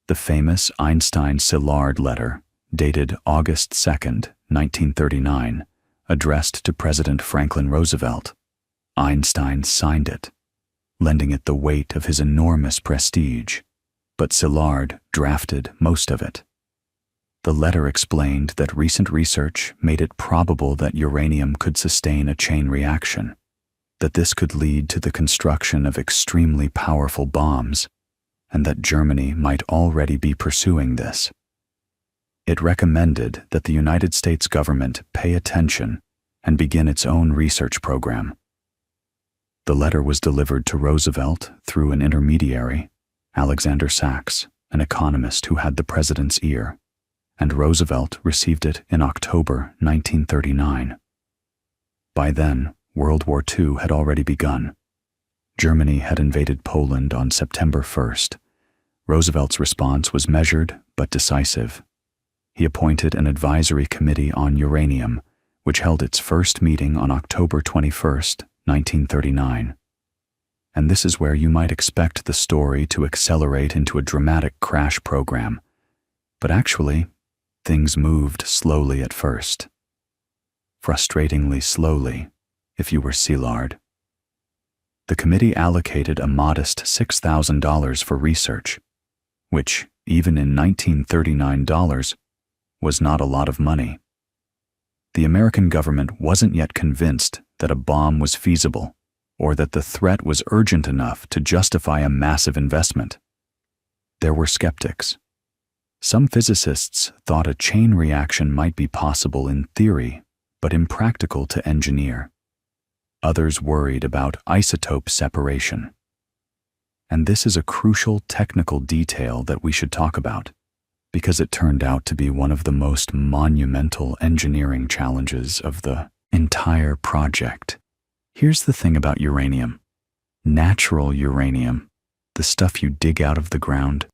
The famous Einstein-Szilard letter, dated August 2nd, 1939, addressed to President Franklin Roosevelt. Einstein signed it, lending it the weight of his enormous prestige, but Szilard drafted most of it. The letter explained that recent research made it probable that uranium could sustain a chain reaction, that this could lead to the construction of extremely powerful bombs, and that Germany might already be pursuing this. It recommended that the United States government pay attention and begin its own research program. The letter was delivered to Roosevelt through an intermediary, Alexander Sachs, an economist who had the president's ear, and Roosevelt received it in October 1939. By then, World War II had already begun. Germany had invaded Poland on September 1st. Roosevelt's response was measured but decisive. He appointed an advisory committee on uranium, which held its first meeting on October 21st, 1939. And this is where you might expect the story to accelerate into a dramatic crash program. But actually, things moved slowly at first. Frustratingly slowly, if you were Szilard. The committee allocated a modest $6,000 for research, which, even in 1939 dollars, was not a lot of money. The American government wasn't yet convinced that a bomb was feasible or that the threat was urgent enough to justify a massive investment. There were skeptics. Some physicists thought a chain reaction might be possible in theory, but impractical to engineer. Others worried about isotope separation. And this is a crucial technical detail that we should talk about, because it turned out to be one of the most monumental engineering challenges of the entire project. Here's the thing about uranium. Natural uranium, the stuff you dig out of the ground,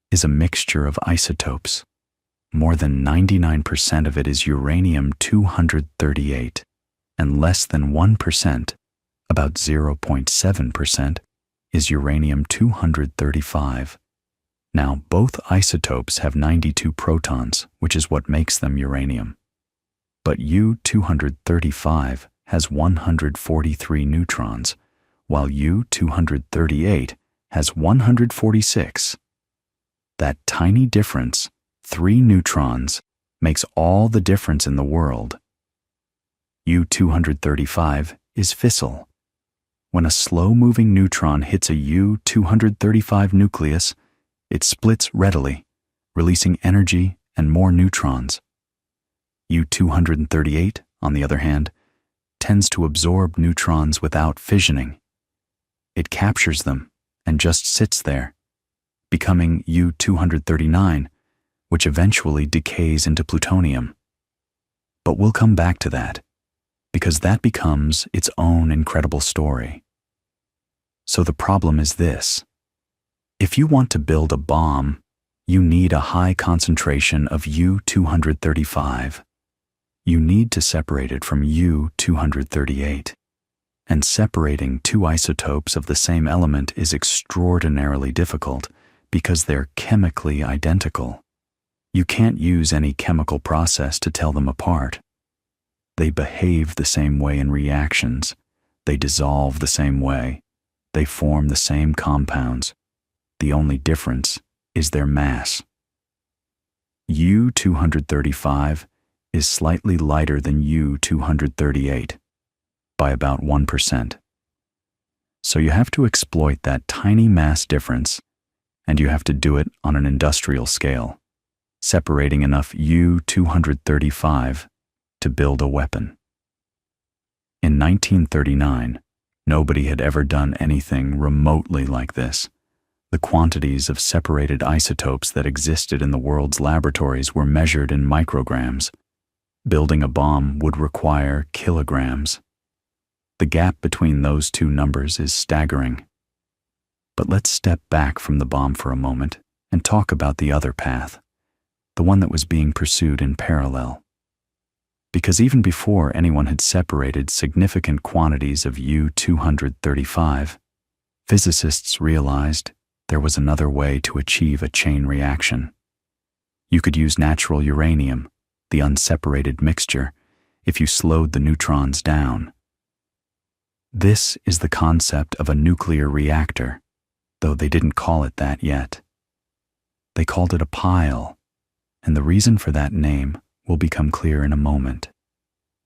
is a mixture of isotopes. More than 99% of it is uranium-238, and less than 1%, about 0.7%, is uranium-235. Now, both isotopes have 92 protons, which is what makes them uranium. But U-235 has 143 neutrons, while U-238 has 146. That tiny difference, 3 neutrons, makes all the difference in the world. U-235 is fissile. When a slow-moving neutron hits a U-235 nucleus, it splits readily, releasing energy and more neutrons. U-238, on the other hand, tends to absorb neutrons without fissioning. It captures them and just sits there, becoming U-239, which eventually decays into plutonium. But we'll come back to that, because that becomes its own incredible story. So the problem is this. If you want to build a bomb, you need a high concentration of U-235. You need to separate it from U-238. And separating two isotopes of the same element is extraordinarily difficult because they're chemically identical. You can't use any chemical process to tell them apart. They behave the same way in reactions. They dissolve the same way. They form the same compounds. The only difference is their mass. U-235 is slightly lighter than U-238 by about 1%. So you have to exploit that tiny mass difference, and you have to do it on an industrial scale, separating enough U-235 to build a weapon. In 1939, nobody had ever done anything remotely like this. The quantities of separated isotopes that existed in the world's laboratories were measured in micrograms. Building a bomb would require kilograms. The gap between those two numbers is staggering. But let's step back from the bomb for a moment and talk about the other path, the one that was being pursued in parallel. Because even before anyone had separated significant quantities of U-235, physicists realized there was another way to achieve a chain reaction. You could use natural uranium, the unseparated mixture, if you slowed the neutrons down. This is the concept of a nuclear reactor, though they didn't call it that yet. They called it a pile, and the reason for that name will become clear in a moment.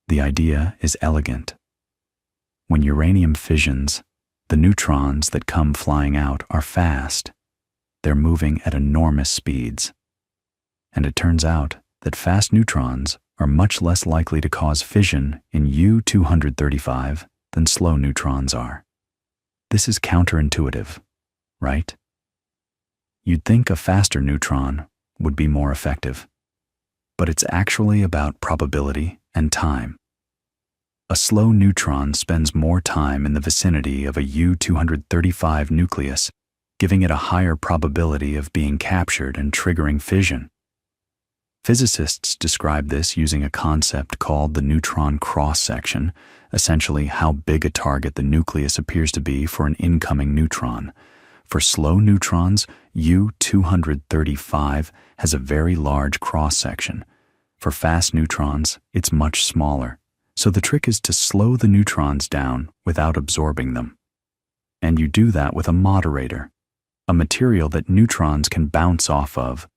The idea is elegant. When uranium fissions, the neutrons that come flying out are fast. They're moving at enormous speeds. And it turns out that fast neutrons are much less likely to cause fission in U-235 than slow neutrons are. This is counterintuitive, right? You'd think a faster neutron would be more effective, but it's actually about probability and time. A slow neutron spends more time in the vicinity of a U-235 nucleus, giving it a higher probability of being captured and triggering fission. Physicists describe this using a concept called the neutron cross-section, essentially how big a target the nucleus appears to be for an incoming neutron. For slow neutrons, U-235 has a very large cross-section. For fast neutrons, it's much smaller. So the trick is to slow the neutrons down without absorbing them. And you do that with a moderator, a material that neutrons can bounce off of,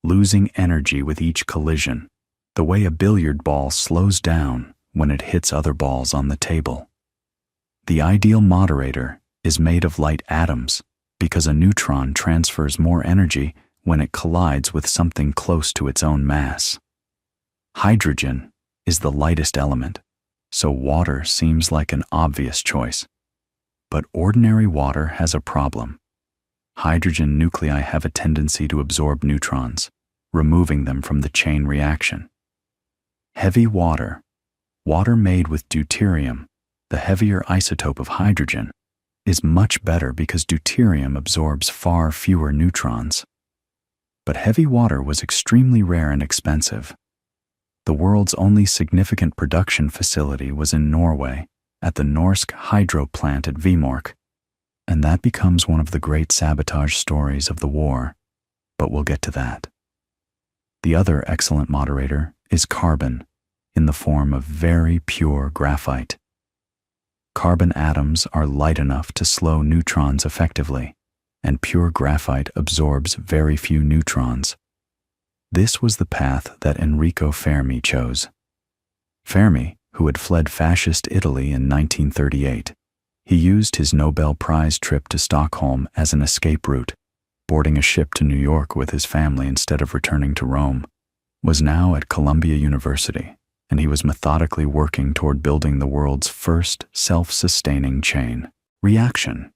losing energy with each collision, the way a billiard ball slows down when it hits other balls on the table. The ideal moderator is made of light atoms because a neutron transfers more energy when it collides with something close to its own mass. Hydrogen is the lightest element, so water seems like an obvious choice. But ordinary water has a problem. Hydrogen nuclei have a tendency to absorb neutrons, removing them from the chain reaction. Heavy water, water made with deuterium, the heavier isotope of hydrogen, is much better because deuterium absorbs far fewer neutrons. But heavy water was extremely rare and expensive. The world's only significant production facility was in Norway, at the Norsk hydro plant at Vemork, and that becomes one of the great sabotage stories of the war, but we'll get to that. The other excellent moderator is carbon, in the form of very pure graphite. Carbon atoms are light enough to slow neutrons effectively, and pure graphite absorbs very few neutrons. This was the path that Enrico Fermi chose. Fermi, who had fled fascist Italy in 1938, he used his Nobel Prize trip to Stockholm as an escape route, boarding a ship to New York with his family instead of returning to Rome, was now at Columbia University, and he was methodically working toward building the world's first self-sustaining chain reaction.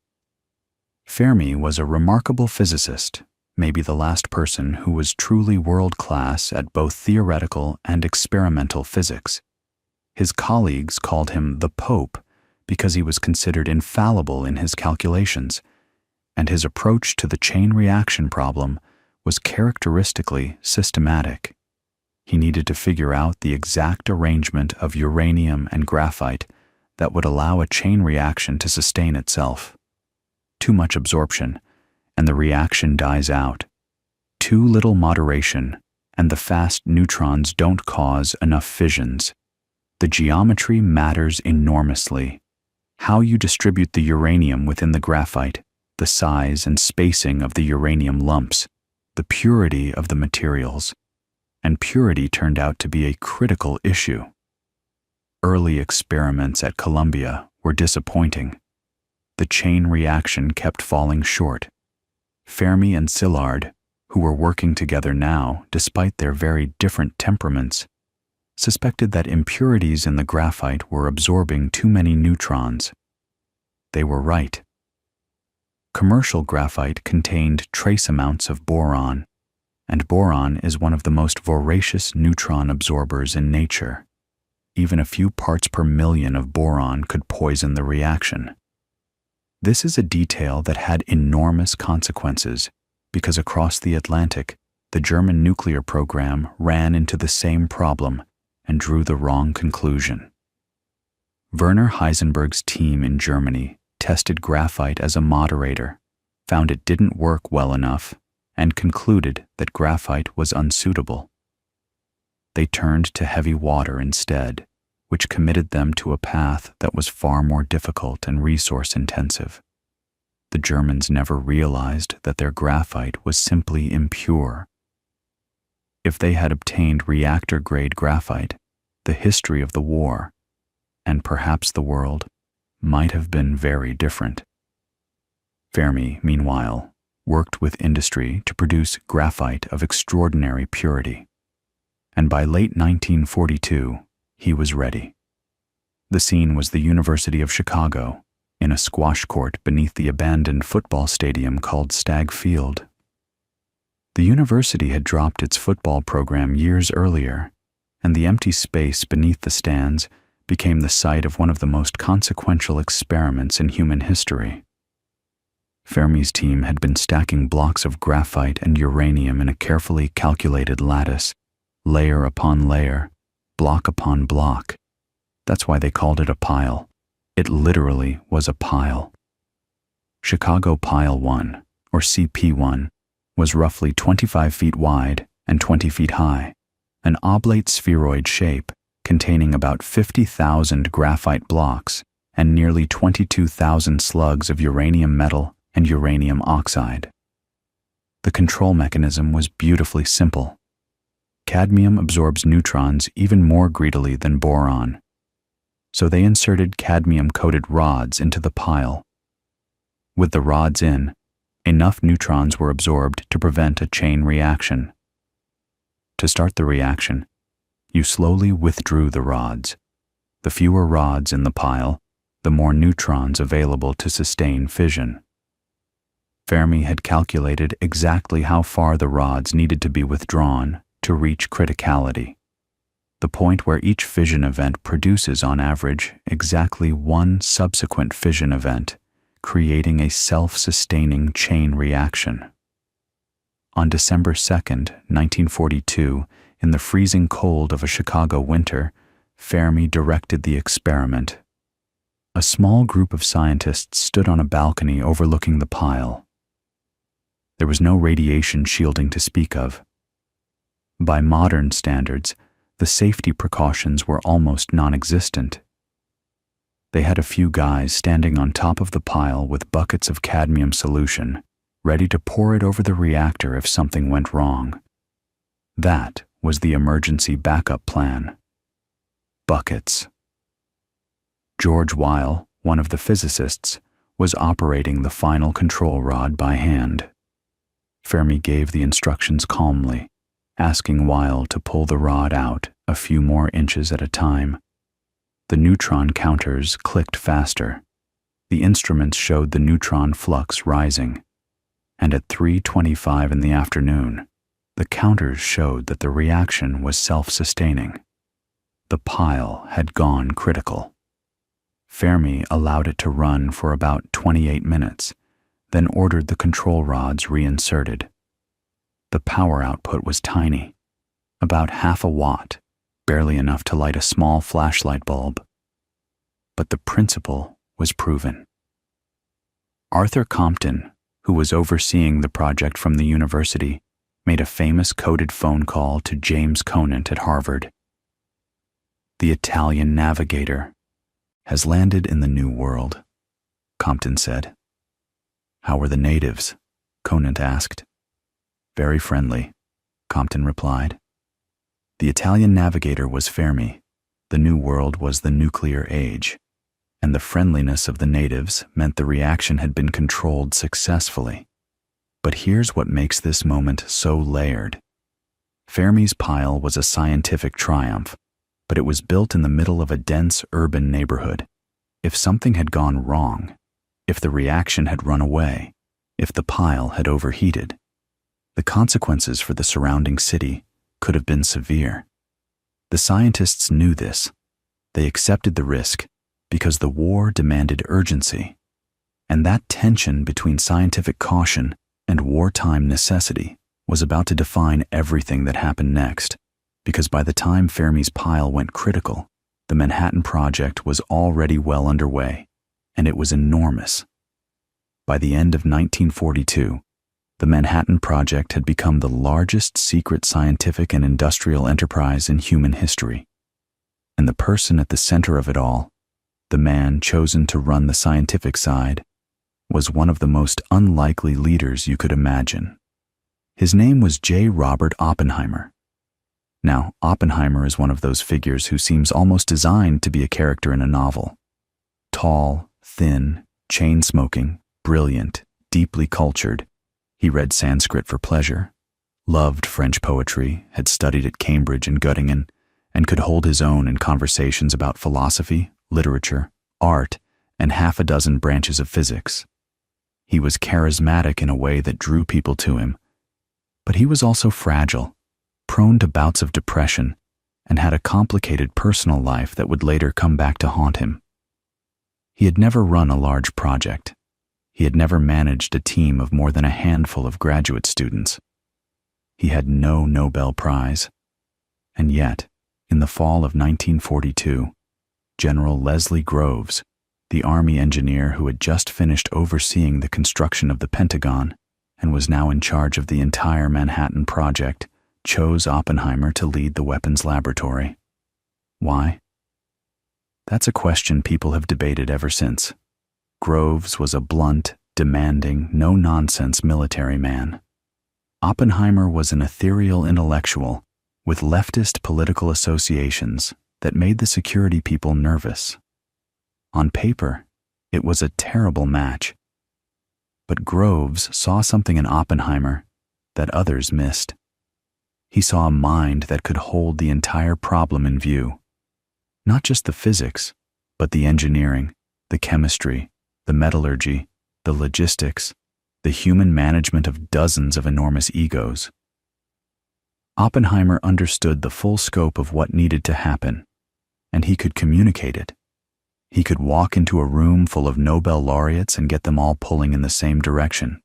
Fermi was a remarkable physicist, maybe the last person who was truly world-class at both theoretical and experimental physics. His colleagues called him the Pope because he was considered infallible in his calculations, and his approach to the chain reaction problem was characteristically systematic. He needed to figure out the exact arrangement of uranium and graphite that would allow a chain reaction to sustain itself. Too much absorption, and the reaction dies out. Too little moderation, and the fast neutrons don't cause enough fissions. The geometry matters enormously. How you distribute the uranium within the graphite, the size and spacing of the uranium lumps, the purity of the materials. And purity turned out to be a critical issue. Early experiments at Columbia were disappointing. The chain reaction kept falling short. Fermi and Szilard, who were working together now despite their very different temperaments, suspected that impurities in the graphite were absorbing too many neutrons. They were right. Commercial graphite contained trace amounts of boron, and boron is one of the most voracious neutron absorbers in nature. Even a few parts per million of boron could poison the reaction. This is a detail that had enormous consequences because across the Atlantic, the German nuclear program ran into the same problem and drew the wrong conclusion. Werner Heisenberg's team in Germany tested graphite as a moderator, found it didn't work well enough, and concluded that graphite was unsuitable. They turned to heavy water instead, which committed them to a path that was far more difficult and resource-intensive. The Germans never realized that their graphite was simply impure. If they had obtained reactor-grade graphite, the history of the war, and perhaps the world, might have been very different. Fermi, meanwhile, worked with industry to produce graphite of extraordinary purity, and by late 1942, he was ready. The scene was the University of Chicago, in a squash court beneath the abandoned football stadium called Stagg Field. The university had dropped its football program years earlier, and the empty space beneath the stands became the site of one of the most consequential experiments in human history. Fermi's team had been stacking blocks of graphite and uranium in a carefully calculated lattice, layer upon layer, block upon block. That's why they called it a pile. It literally was a pile. Chicago Pile 1, or CP1, was roughly 25 feet wide and 20 feet high, an oblate spheroid shape containing about 50,000 graphite blocks and nearly 22,000 slugs of uranium metal and uranium oxide. The control mechanism was beautifully simple. Cadmium absorbs neutrons even more greedily than boron, so they inserted cadmium-coated rods into the pile. With the rods in, enough neutrons were absorbed to prevent a chain reaction. To start the reaction, you slowly withdrew the rods. The fewer rods in the pile, the more neutrons available to sustain fission. Fermi had calculated exactly how far the rods needed to be withdrawn to reach criticality, the point where each fission event produces on average exactly one subsequent fission event, creating a self-sustaining chain reaction. On December 2nd, 1942, in the freezing cold of a Chicago winter, Fermi directed the experiment. A small group of scientists stood on a balcony overlooking the pile. There was no radiation shielding to speak of. By modern standards, the safety precautions were almost non-existent. They had a few guys standing on top of the pile with buckets of cadmium solution, ready to pour it over the reactor if something went wrong. That was the emergency backup plan. Buckets. George Weil, one of the physicists, was operating the final control rod by hand. Fermi gave the instructions calmly, asking Weil to pull the rod out a few more inches at a time. The neutron counters clicked faster. The instruments showed the neutron flux rising, and at 3:25 in the afternoon, the counters showed that the reaction was self-sustaining. The pile had gone critical. Fermi allowed it to run for about 28 minutes, then ordered the control rods reinserted. The power output was tiny, about half a watt, barely enough to light a small flashlight bulb. But the principle was proven. Arthur Compton, who was overseeing the project from the university, made a famous coded phone call to James Conant at Harvard. "The Italian navigator has landed in the New World," Compton said. "How were the natives?" Conant asked. "Very friendly," Compton replied. The Italian navigator was Fermi. The New World was the nuclear age, and the friendliness of the natives meant the reaction had been controlled successfully. But here's what makes this moment so layered. Fermi's pile was a scientific triumph, but it was built in the middle of a dense urban neighborhood. If something had gone wrong, if the reaction had run away, if the pile had overheated, the consequences for the surrounding city could have been severe. The scientists knew this. They accepted the risk because the war demanded urgency, and that tension between scientific caution and wartime necessity was about to define everything that happened next, because by the time Fermi's pile went critical, the Manhattan Project was already well underway, and it was enormous. By the end of 1942, the Manhattan Project had become the largest secret scientific and industrial enterprise in human history. And the person at the center of it all, the man chosen to run the scientific side, was one of the most unlikely leaders you could imagine. His name was J. Robert Oppenheimer. Now, Oppenheimer is one of those figures who seems almost designed to be a character in a novel. Tall, thin, chain-smoking, brilliant, deeply cultured. He read Sanskrit for pleasure, loved French poetry, had studied at Cambridge and Göttingen, and could hold his own in conversations about philosophy, literature, art, and half a dozen branches of physics. He was charismatic in a way that drew people to him, but he was also fragile, prone to bouts of depression, and had a complicated personal life that would later come back to haunt him. He had never run a large project. He had never managed a team of more than a handful of graduate students. He had no Nobel Prize. And yet, in the fall of 1942, General Leslie Groves, the Army engineer who had just finished overseeing the construction of the Pentagon and was now in charge of the entire Manhattan Project, chose Oppenheimer to lead the weapons laboratory. Why? That's a question people have debated ever since. Groves was a blunt, demanding, no-nonsense military man. Oppenheimer was an ethereal intellectual with leftist political associations that made the security people nervous. On paper, it was a terrible match. But Groves saw something in Oppenheimer that others missed. He saw a mind that could hold the entire problem in view. Not just the physics, but the engineering, the chemistry, the metallurgy, the logistics, the human management of dozens of enormous egos. Oppenheimer understood the full scope of what needed to happen, and he could communicate it. He could walk into a room full of Nobel laureates and get them all pulling in the same direction.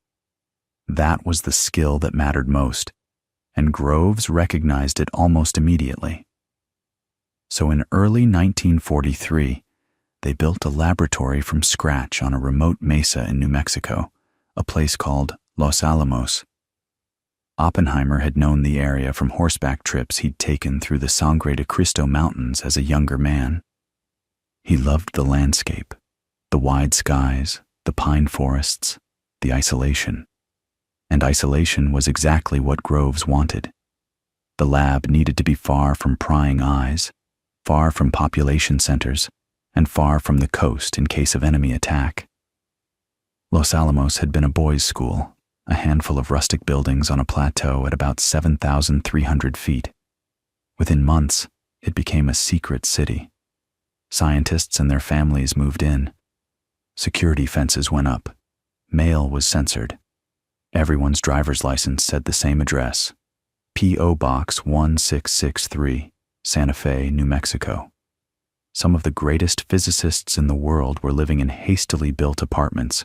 That was the skill that mattered most, and Groves recognized it almost immediately. So in early 1943, they built a laboratory from scratch on a remote mesa in New Mexico, a place called Los Alamos. Oppenheimer had known the area from horseback trips he'd taken through the Sangre de Cristo Mountains as a younger man. He loved the landscape, the wide skies, the pine forests, the isolation. And isolation was exactly what Groves wanted. The lab needed to be far from prying eyes, far from population centers, and far from the coast in case of enemy attack. Los Alamos had been a boys' school, a handful of rustic buildings on a plateau at about 7,300 feet. Within months, it became a secret city. Scientists and their families moved in. Security fences went up. Mail was censored. Everyone's driver's license said the same address, P.O. Box 1663, Santa Fe, New Mexico. Some of the greatest physicists in the world were living in hastily built apartments,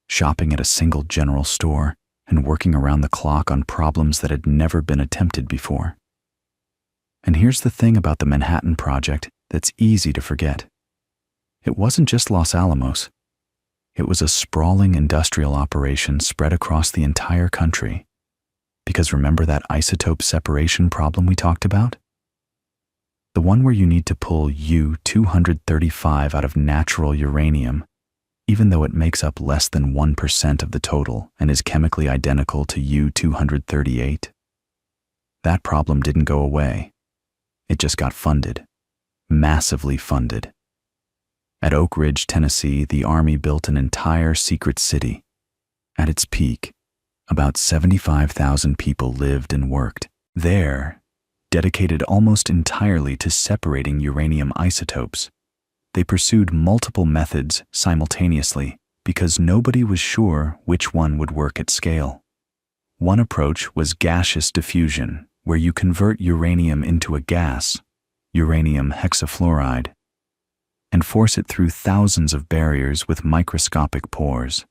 shopping at a single general store, and working around the clock on problems that had never been attempted before. And here's the thing about the Manhattan Project that's easy to forget. It wasn't just Los Alamos. It was a sprawling industrial operation spread across the entire country. Because remember that isotope separation problem we talked about? The one where you need to pull U-235 out of natural uranium, even though it makes up less than 1% of the total and is chemically identical to U-238. That problem didn't go away. It just got funded. Massively funded. At Oak Ridge, Tennessee, the Army built an entire secret city. At its peak, about 75,000 people lived and worked there, dedicated almost entirely to separating uranium isotopes. They pursued multiple methods simultaneously because nobody was sure which one would work at scale. One approach was gaseous diffusion, where you convert uranium into a gas, uranium hexafluoride, and force it through thousands of barriers with microscopic pores.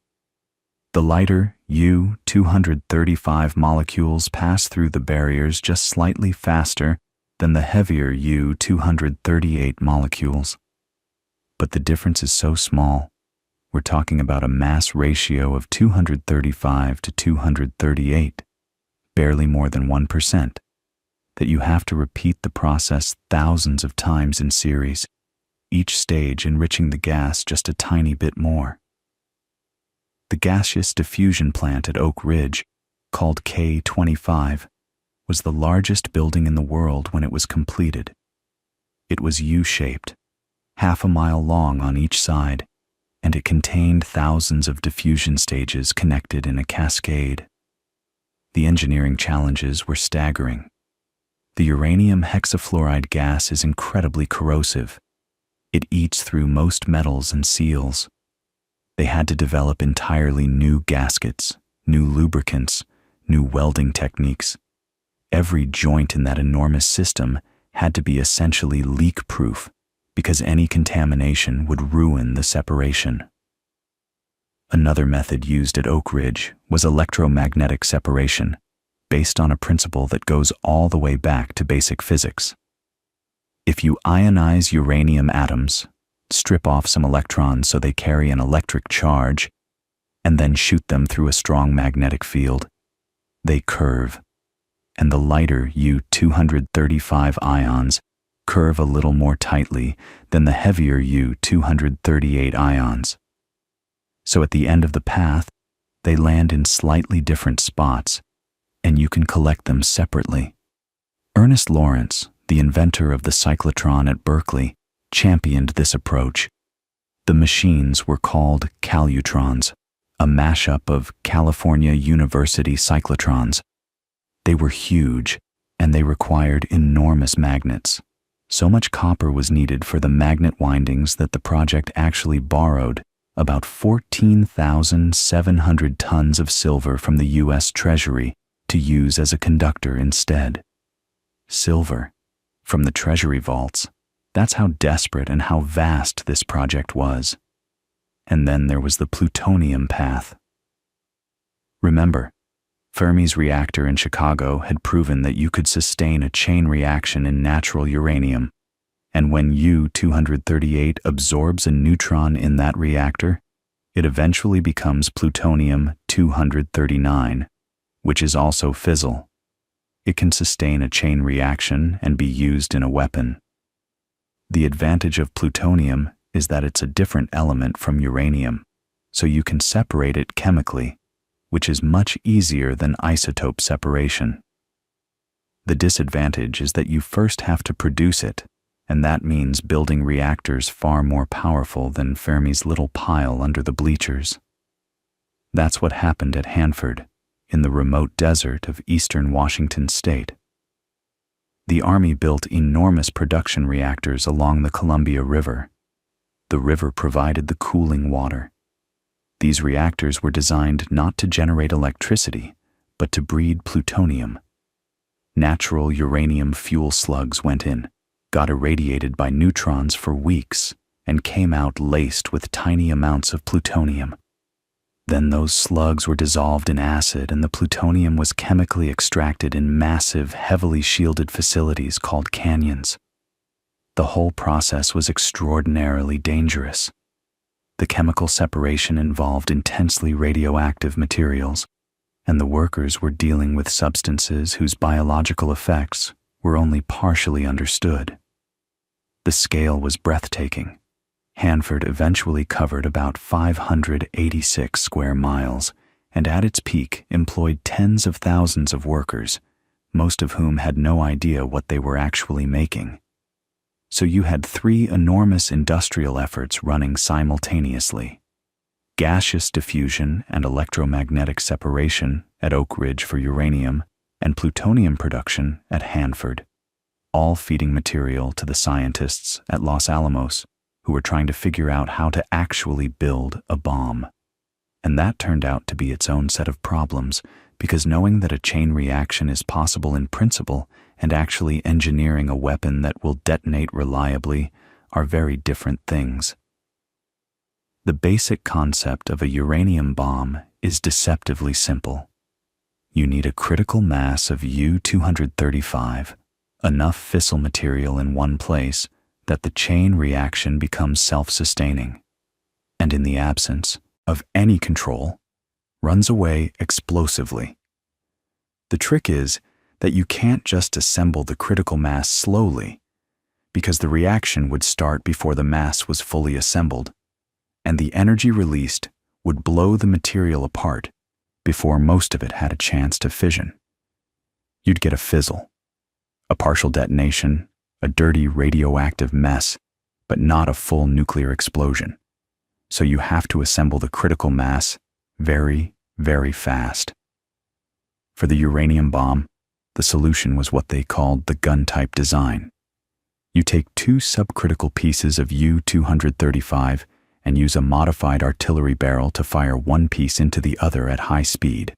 The lighter U-235 molecules pass through the barriers just slightly faster than the heavier U-238 molecules. But the difference is so small. We're talking about a mass ratio of 235 to 238, barely more than 1%, that you have to repeat the process thousands of times in series, each stage enriching the gas just a tiny bit more. The gaseous diffusion plant at Oak Ridge, called K-25, was the largest building in the world when it was completed. It was U-shaped, half a mile long on each side, and it contained thousands of diffusion stages connected in a cascade. The engineering challenges were staggering. The uranium hexafluoride gas is incredibly corrosive. It eats through most metals and seals. They had to develop entirely new gaskets, new lubricants, new welding techniques. Every joint in that enormous system had to be essentially leak-proof, because any contamination would ruin the separation. Another method used at Oak Ridge was electromagnetic separation, based on a principle that goes all the way back to basic physics. If you ionize uranium atoms, strip off some electrons so they carry an electric charge, and then shoot them through a strong magnetic field, they curve, and the lighter U-235 ions curve a little more tightly than the heavier U-238 ions. So at the end of the path, they land in slightly different spots, and you can collect them separately. Ernest Lawrence, the inventor of the cyclotron at Berkeley, championed this approach. The machines were called calutrons, a mashup of California University cyclotrons. They were huge, and they required enormous magnets. So much copper was needed for the magnet windings that the project actually borrowed about 14,700 tons of silver from the U.S. Treasury to use as a conductor instead. Silver from the Treasury vaults. That's how desperate and how vast this project was. And then there was the plutonium path. Remember, Fermi's reactor in Chicago had proven that you could sustain a chain reaction in natural uranium, and when U-238 absorbs a neutron in that reactor, it eventually becomes plutonium-239, which is also fissile. It can sustain a chain reaction and be used in a weapon. The advantage of plutonium is that it's a different element from uranium, so you can separate it chemically, which is much easier than isotope separation. The disadvantage is that you first have to produce it, and that means building reactors far more powerful than Fermi's little pile under the bleachers. That's what happened at Hanford, in the remote desert of eastern Washington state. The Army built enormous production reactors along the Columbia River. The river provided the cooling water. These reactors were designed not to generate electricity, but to breed plutonium. Natural uranium fuel slugs went in, got irradiated by neutrons for weeks, and came out laced with tiny amounts of plutonium. Then those slugs were dissolved in acid, and the plutonium was chemically extracted in massive, heavily shielded facilities called canyons. The whole process was extraordinarily dangerous. The chemical separation involved intensely radioactive materials, and the workers were dealing with substances whose biological effects were only partially understood. The scale was breathtaking. Hanford eventually covered about 586 square miles, and at its peak employed tens of thousands of workers, most of whom had no idea what they were actually making. So you had three enormous industrial efforts running simultaneously: gaseous diffusion and electromagnetic separation at Oak Ridge for uranium, and plutonium production at Hanford, all feeding material to the scientists at Los Alamos who were trying to figure out how to actually build a bomb. And that turned out to be its own set of problems, because knowing that a chain reaction is possible in principle and actually engineering a weapon that will detonate reliably are very different things. The basic concept of a uranium bomb is deceptively simple. You need a critical mass of U-235, enough fissile material in one place that the chain reaction becomes self-sustaining, and in the absence of any control, runs away explosively. The trick is that you can't just assemble the critical mass slowly, because the reaction would start before the mass was fully assembled, and the energy released would blow the material apart before most of it had a chance to fission. You'd get a fizzle, a partial detonation, a dirty radioactive mess, but not a full nuclear explosion. So you have to assemble the critical mass very, very fast. For the uranium bomb, the solution was what they called the gun-type design. You take two subcritical pieces of U-235 and use a modified artillery barrel to fire one piece into the other at high speed.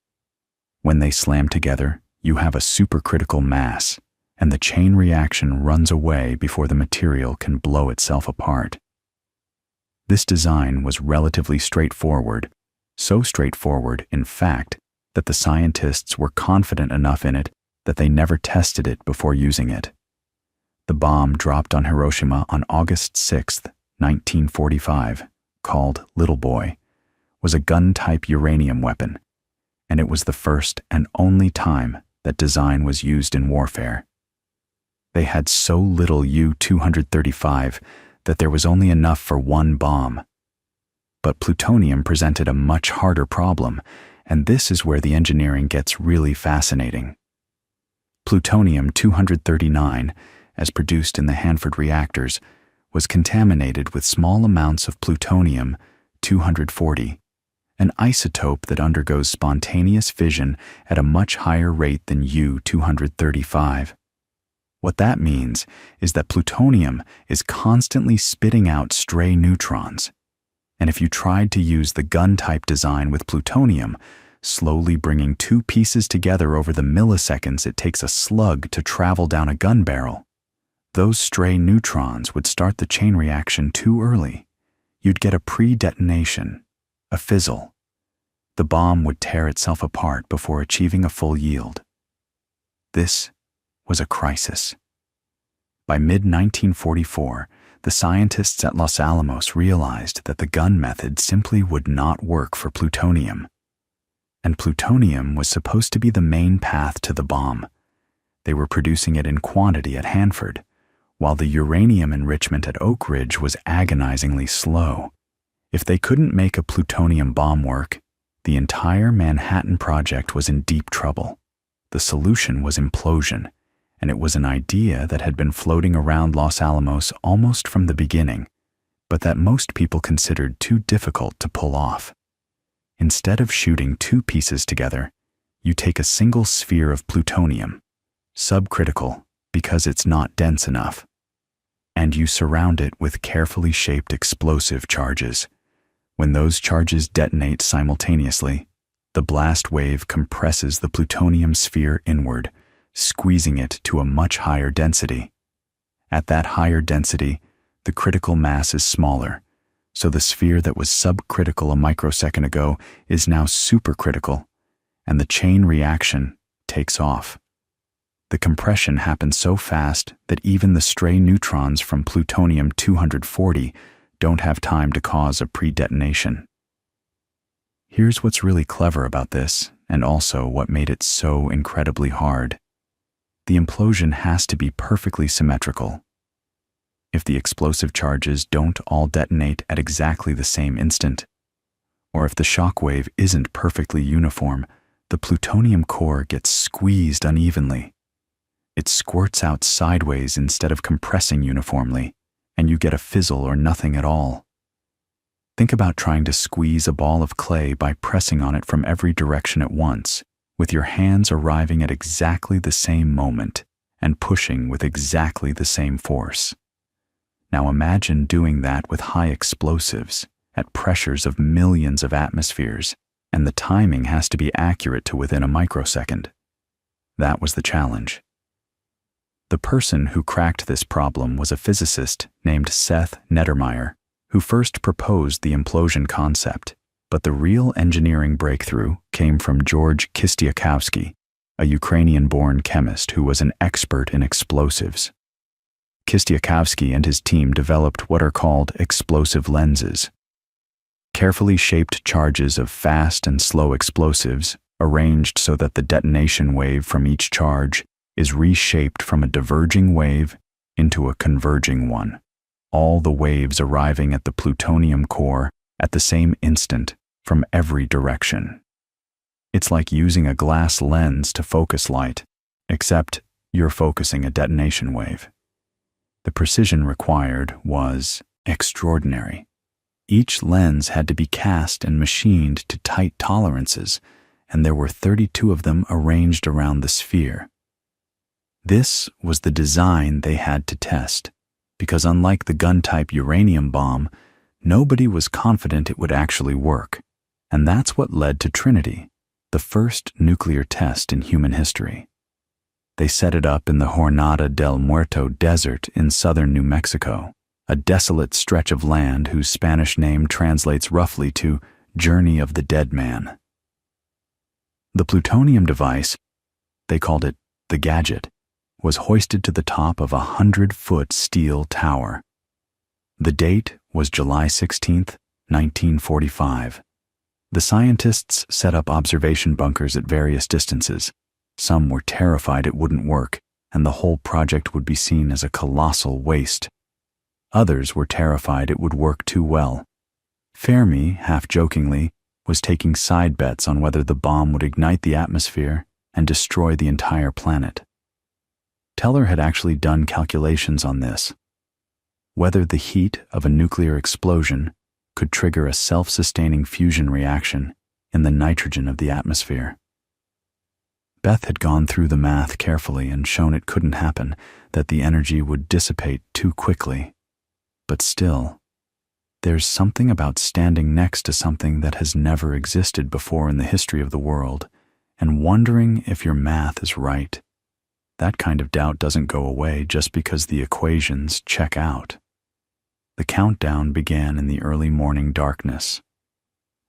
When they slam together, you have a supercritical mass, and the chain reaction runs away before the material can blow itself apart. This design was relatively straightforward, so straightforward, in fact, that the scientists were confident enough in it that they never tested it before using it. The bomb dropped on Hiroshima on August 6, 1945, called Little Boy, was a gun-type uranium weapon, and it was the first and only time that design was used in warfare. They had so little U-235 that there was only enough for one bomb. But plutonium presented a much harder problem, and this is where the engineering gets really fascinating. Plutonium-239, as produced in the Hanford reactors, was contaminated with small amounts of plutonium-240, an isotope that undergoes spontaneous fission at a much higher rate than U-235. What that means is that plutonium is constantly spitting out stray neutrons. And if you tried to use the gun-type design with plutonium, slowly bringing two pieces together over the milliseconds it takes a slug to travel down a gun barrel, those stray neutrons would start the chain reaction too early. You'd get a pre-detonation, a fizzle. The bomb would tear itself apart before achieving a full yield. This was a crisis. By mid-1944, the scientists at Los Alamos realized that the gun method simply would not work for plutonium. And plutonium was supposed to be the main path to the bomb. They were producing it in quantity at Hanford, while the uranium enrichment at Oak Ridge was agonizingly slow. If they couldn't make a plutonium bomb work, the entire Manhattan Project was in deep trouble. The solution was implosion, and it was an idea that had been floating around Los Alamos almost from the beginning, but that most people considered too difficult to pull off. Instead of shooting two pieces together, you take a single sphere of plutonium, subcritical because it's not dense enough, and you surround it with carefully shaped explosive charges. When those charges detonate simultaneously, the blast wave compresses the plutonium sphere inward, squeezing it to a much higher density. At that higher density, the critical mass is smaller, so the sphere that was subcritical a microsecond ago is now supercritical, and the chain reaction takes off. The compression happens so fast that even the stray neutrons from plutonium-240 don't have time to cause a pre-detonation. Here's what's really clever about this, and also what made it so incredibly hard. The implosion has to be perfectly symmetrical. If the explosive charges don't all detonate at exactly the same instant, or if the shock wave isn't perfectly uniform, the plutonium core gets squeezed unevenly. It squirts out sideways instead of compressing uniformly, and you get a fizzle or nothing at all. Think about trying to squeeze a ball of clay by pressing on it from every direction at once, with your hands arriving at exactly the same moment and pushing with exactly the same force. Now imagine doing that with high explosives at pressures of millions of atmospheres, and the timing has to be accurate to within a microsecond. That was the challenge. The person who cracked this problem was a physicist named Seth Nettermeyer, who first proposed the implosion concept. But the real engineering breakthrough came from George Kistiakowsky, a Ukrainian-born chemist who was an expert in explosives. Kistiakowsky and his team developed what are called explosive lenses. Carefully shaped charges of fast and slow explosives, arranged so that the detonation wave from each charge is reshaped from a diverging wave into a converging one, all the waves arriving at the plutonium core at the same instant from every direction. It's like using a glass lens to focus light, except you're focusing a detonation wave. The precision required was extraordinary. Each lens had to be cast and machined to tight tolerances, and there were 32 of them arranged around the sphere. This was the design they had to test, because unlike the gun-type uranium bomb, nobody was confident it would actually work, and that's what led to Trinity, the first nuclear test in human history. They set it up in the Jornada del Muerto desert in southern New Mexico, a desolate stretch of land whose Spanish name translates roughly to Journey of the Dead Man. The plutonium device, they called it the gadget, was hoisted to the top of a 100-foot steel tower. The date was July 16, 1945. The scientists set up observation bunkers at various distances. Some were terrified it wouldn't work, and the whole project would be seen as a colossal waste. Others were terrified it would work too well. Fermi, half-jokingly, was taking side bets on whether the bomb would ignite the atmosphere and destroy the entire planet. Teller had actually done calculations on this. Whether the heat of a nuclear explosion could trigger a self-sustaining fusion reaction in the nitrogen of the atmosphere. Beth had gone through the math carefully and shown it couldn't happen, that the energy would dissipate too quickly. But still, there's something about standing next to something that has never existed before in the history of the world and wondering if your math is right. That kind of doubt doesn't go away just because the equations check out. The countdown began in the early morning darkness.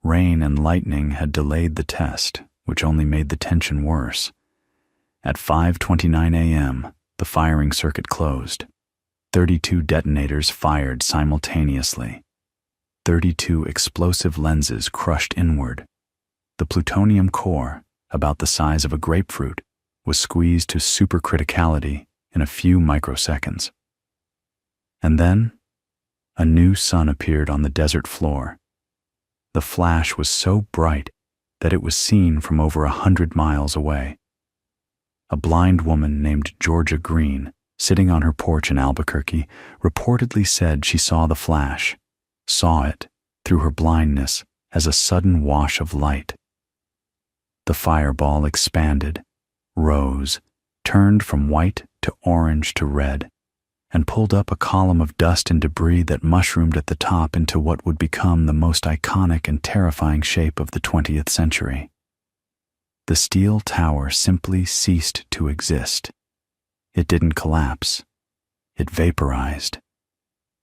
Rain and lightning had delayed the test, which only made the tension worse. At 5:29 a.m., the firing circuit closed. 32 detonators fired simultaneously. 32 explosive lenses crushed inward. The plutonium core, about the size of a grapefruit, was squeezed to supercriticality in a few microseconds. And then, a new sun appeared on the desert floor. The flash was so bright that it was seen from over 100 miles away. A blind woman named Georgia Green, sitting on her porch in Albuquerque, reportedly said she saw the flash, saw it, through her blindness, as a sudden wash of light. The fireball expanded, rose, turned from white to orange to red, and pulled up a column of dust and debris that mushroomed at the top into what would become the most iconic and terrifying shape of the 20th century. The steel tower simply ceased to exist. It didn't collapse. It vaporized.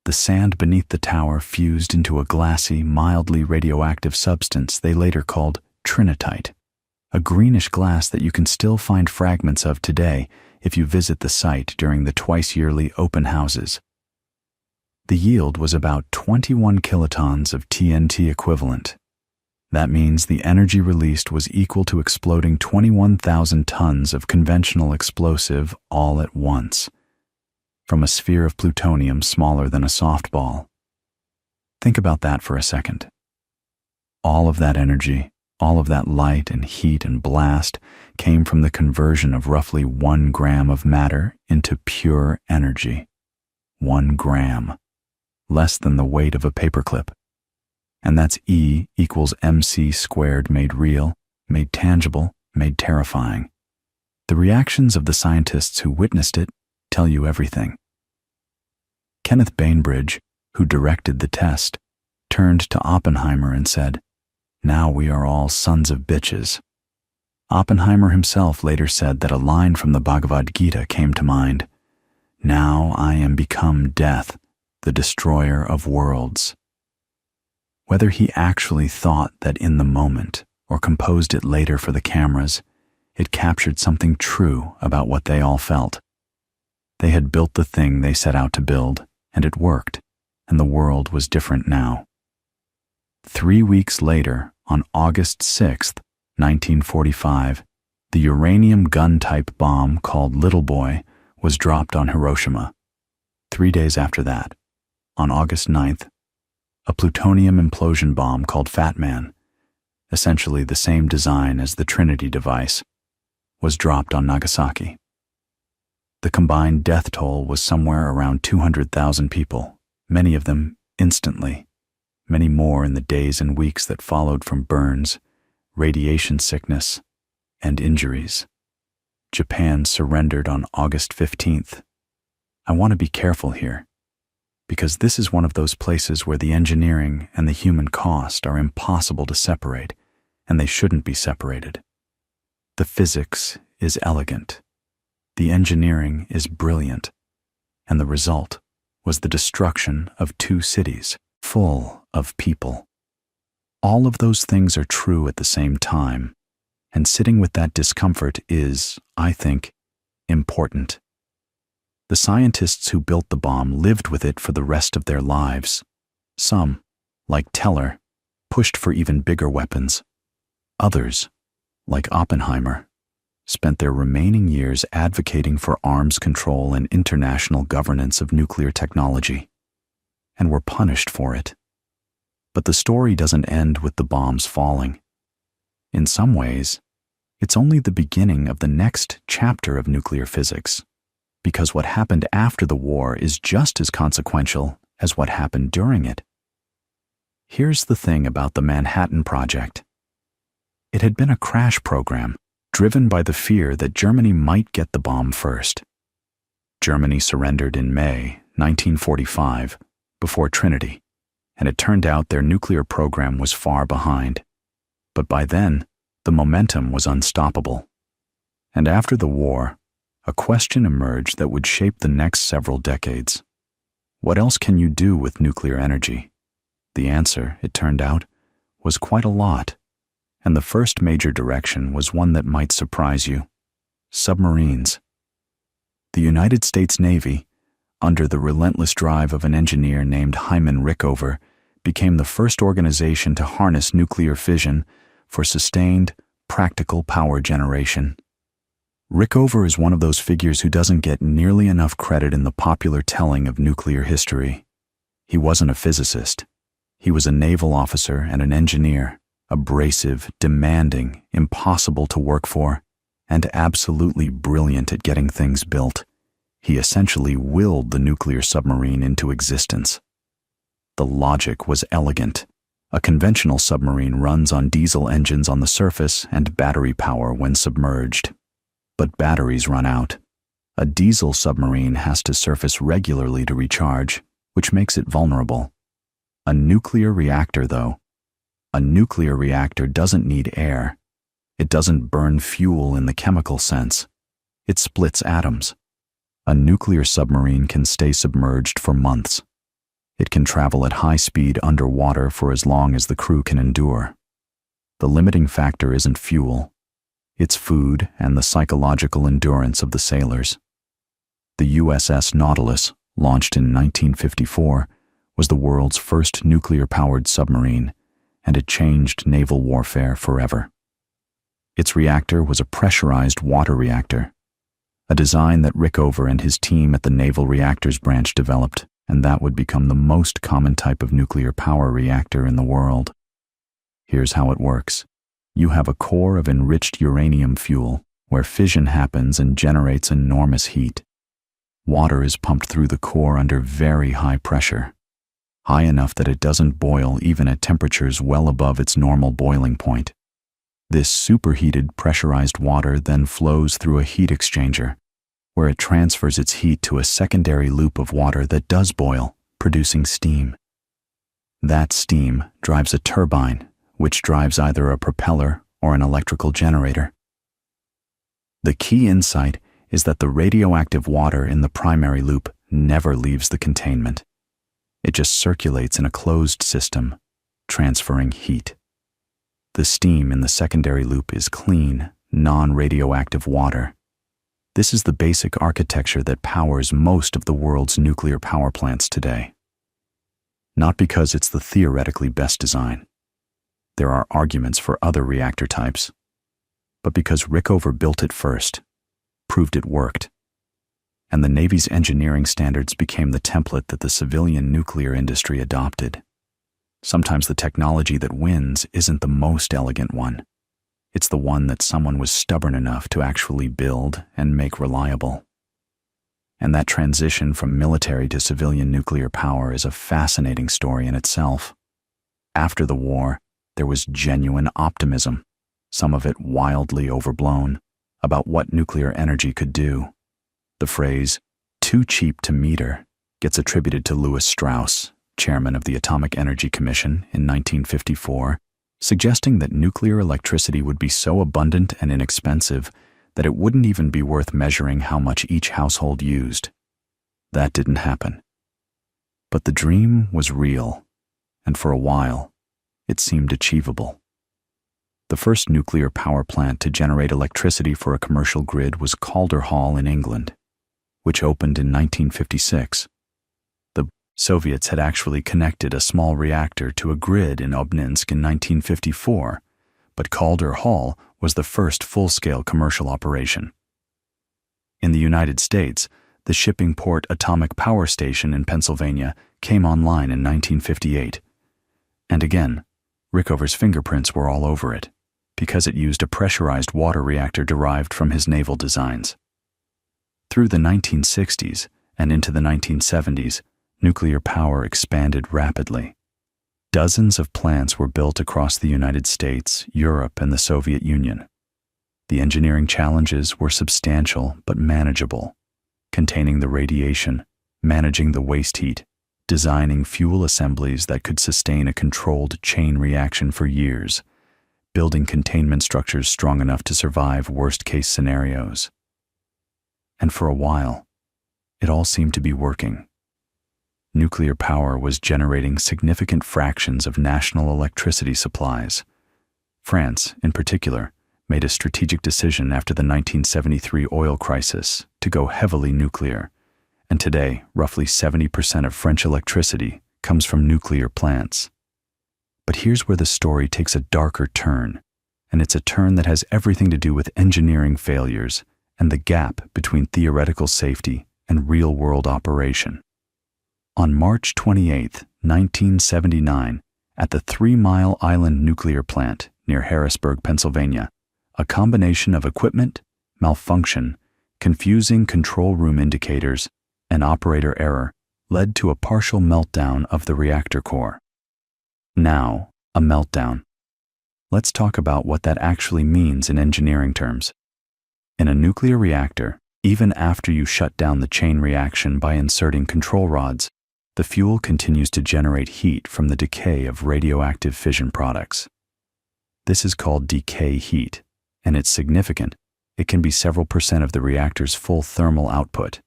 The sand beneath the tower fused into a glassy, mildly radioactive substance they later called trinitite, a greenish glass that you can still find fragments of today if you visit the site during the twice-yearly open houses. The yield was about 21 kilotons of TNT equivalent. That means the energy released was equal to exploding 21,000 tons of conventional explosive all at once, from a sphere of plutonium smaller than a softball. Think about that for a second. All of that energy, all of that light and heat and blast came from the conversion of roughly 1 gram of matter into pure energy. 1 gram. Less than the weight of a paperclip. And that's E equals mc squared made real, made tangible, made terrifying. The reactions of the scientists who witnessed it tell you everything. Kenneth Bainbridge, who directed the test, turned to Oppenheimer and said, "Now we are all sons of bitches." Oppenheimer himself later said that a line from the Bhagavad Gita came to mind, "Now I am become death, the destroyer of worlds." Whether he actually thought that in the moment, or composed it later for the cameras, it captured something true about what they all felt. They had built the thing they set out to build, and it worked, and the world was different now. 3 weeks later, on August 6, 1945, the uranium gun-type bomb called Little Boy was dropped on Hiroshima. 3 days after that, on August 9th, a plutonium implosion bomb called Fat Man, essentially the same design as the Trinity device, was dropped on Nagasaki. The combined death toll was somewhere around 200,000 people, many of them instantly, many more in the days and weeks that followed from burns, radiation sickness, and injuries. Japan surrendered on August 15th. I want to be careful here, because this is one of those places where the engineering and the human cost are impossible to separate, and they shouldn't be separated. The physics is elegant. The engineering is brilliant. And the result was the destruction of 2 cities full of people. All of those things are true at the same time, and sitting with that discomfort is, I think, important. The scientists who built the bomb lived with it for the rest of their lives. Some, like Teller, pushed for even bigger weapons. Others, like Oppenheimer, spent their remaining years advocating for arms control and international governance of nuclear technology, and were punished for it. But the story doesn't end with the bombs falling. In some ways, it's only the beginning of the next chapter of nuclear physics, because what happened after the war is just as consequential as what happened during it. Here's the thing about the Manhattan Project. It had been a crash program driven by the fear that Germany might get the bomb first. Germany surrendered in May 1945 before Trinity, and it turned out their nuclear program was far behind. But by then, the momentum was unstoppable. And after the war, a question emerged that would shape the next several decades. What else can you do with nuclear energy? The answer, it turned out, was quite a lot. And the first major direction was one that might surprise you: submarines. The United States Navy, under the relentless drive of an engineer named Hyman Rickover, became the first organization to harness nuclear fission for sustained, practical power generation. Rickover is one of those figures who doesn't get nearly enough credit in the popular telling of nuclear history. He wasn't a physicist. He was a naval officer and an engineer. Abrasive, demanding, impossible to work for, and absolutely brilliant at getting things built. He essentially willed the nuclear submarine into existence. The logic was elegant. A conventional submarine runs on diesel engines on the surface and battery power when submerged. But batteries run out. A diesel submarine has to surface regularly to recharge, which makes it vulnerable. A nuclear reactor, though, a nuclear reactor doesn't need air. It doesn't burn fuel in the chemical sense. It splits atoms. A nuclear submarine can stay submerged for months. It can travel at high speed underwater for as long as the crew can endure. The limiting factor isn't fuel. It's food and the psychological endurance of the sailors. The USS Nautilus, launched in 1954, was the world's first nuclear-powered submarine, and it changed naval warfare forever. Its reactor was a pressurized water reactor, a design that Rickover and his team at the Naval Reactors Branch developed, and that would become the most common type of nuclear power reactor in the world. Here's how it works. You have a core of enriched uranium fuel, where fission happens and generates enormous heat. Water is pumped through the core under very high pressure, high enough that it doesn't boil even at temperatures well above its normal boiling point. This superheated pressurized water then flows through a heat exchanger, where it transfers its heat to a secondary loop of water that does boil, producing steam. That steam drives a turbine, which drives either a propeller or an electrical generator. The key insight is that the radioactive water in the primary loop never leaves the containment. It just circulates in a closed system, transferring heat. The steam in the secondary loop is clean, non-radioactive water. This is the basic architecture that powers most of the world's nuclear power plants today. Not because it's the theoretically best design. There are arguments for other reactor types, but because Rickover built it first, proved it worked, and the Navy's engineering standards became the template that the civilian nuclear industry adopted. Sometimes the technology that wins isn't the most elegant one. It's the one that someone was stubborn enough to actually build and make reliable. And that transition from military to civilian nuclear power is a fascinating story in itself. After the war, there was genuine optimism, some of it wildly overblown, about what nuclear energy could do. The phrase, "too cheap to meter," gets attributed to Lewis Strauss, chairman of the Atomic Energy Commission in 1954, suggesting that nuclear electricity would be so abundant and inexpensive that it wouldn't even be worth measuring how much each household used. That didn't happen. But the dream was real, and for a while, it seemed achievable. The first nuclear power plant to generate electricity for a commercial grid was Calder Hall in England, which opened in 1956. The Soviets had actually connected a small reactor to a grid in Obninsk in 1954, but Calder Hall was the first full-scale commercial operation. In the United States, the Shippingport Atomic Power Station in Pennsylvania came online in 1958. And again, Rickover's fingerprints were all over it, because it used a pressurized water reactor derived from his naval designs. Through the 1960s and into the 1970s, nuclear power expanded rapidly. Dozens of plants were built across the United States, Europe, and the Soviet Union. The engineering challenges were substantial but manageable, containing the radiation, managing the waste heat, designing fuel assemblies that could sustain a controlled chain reaction for years, building containment structures strong enough to survive worst-case scenarios. And for a while, it all seemed to be working. Nuclear power was generating significant fractions of national electricity supplies. France, in particular, made a strategic decision after the 1973 oil crisis to go heavily nuclear, and today, roughly 70% of French electricity comes from nuclear plants. But here's where the story takes a darker turn, and it's a turn that has everything to do with engineering failures and the gap between theoretical safety and real-world operation. On March 28, 1979, at the 3 Mile Island nuclear plant near Harrisburg, Pennsylvania, a combination of equipment, malfunction, confusing control room indicators, and operator error led to a partial meltdown of the reactor core. Now, a meltdown. Let's talk about what that actually means in engineering terms. In a nuclear reactor, even after you shut down the chain reaction by inserting control rods, the fuel continues to generate heat from the decay of radioactive fission products. This is called decay heat, and it's significant. It can be several percent of the reactor's full thermal output,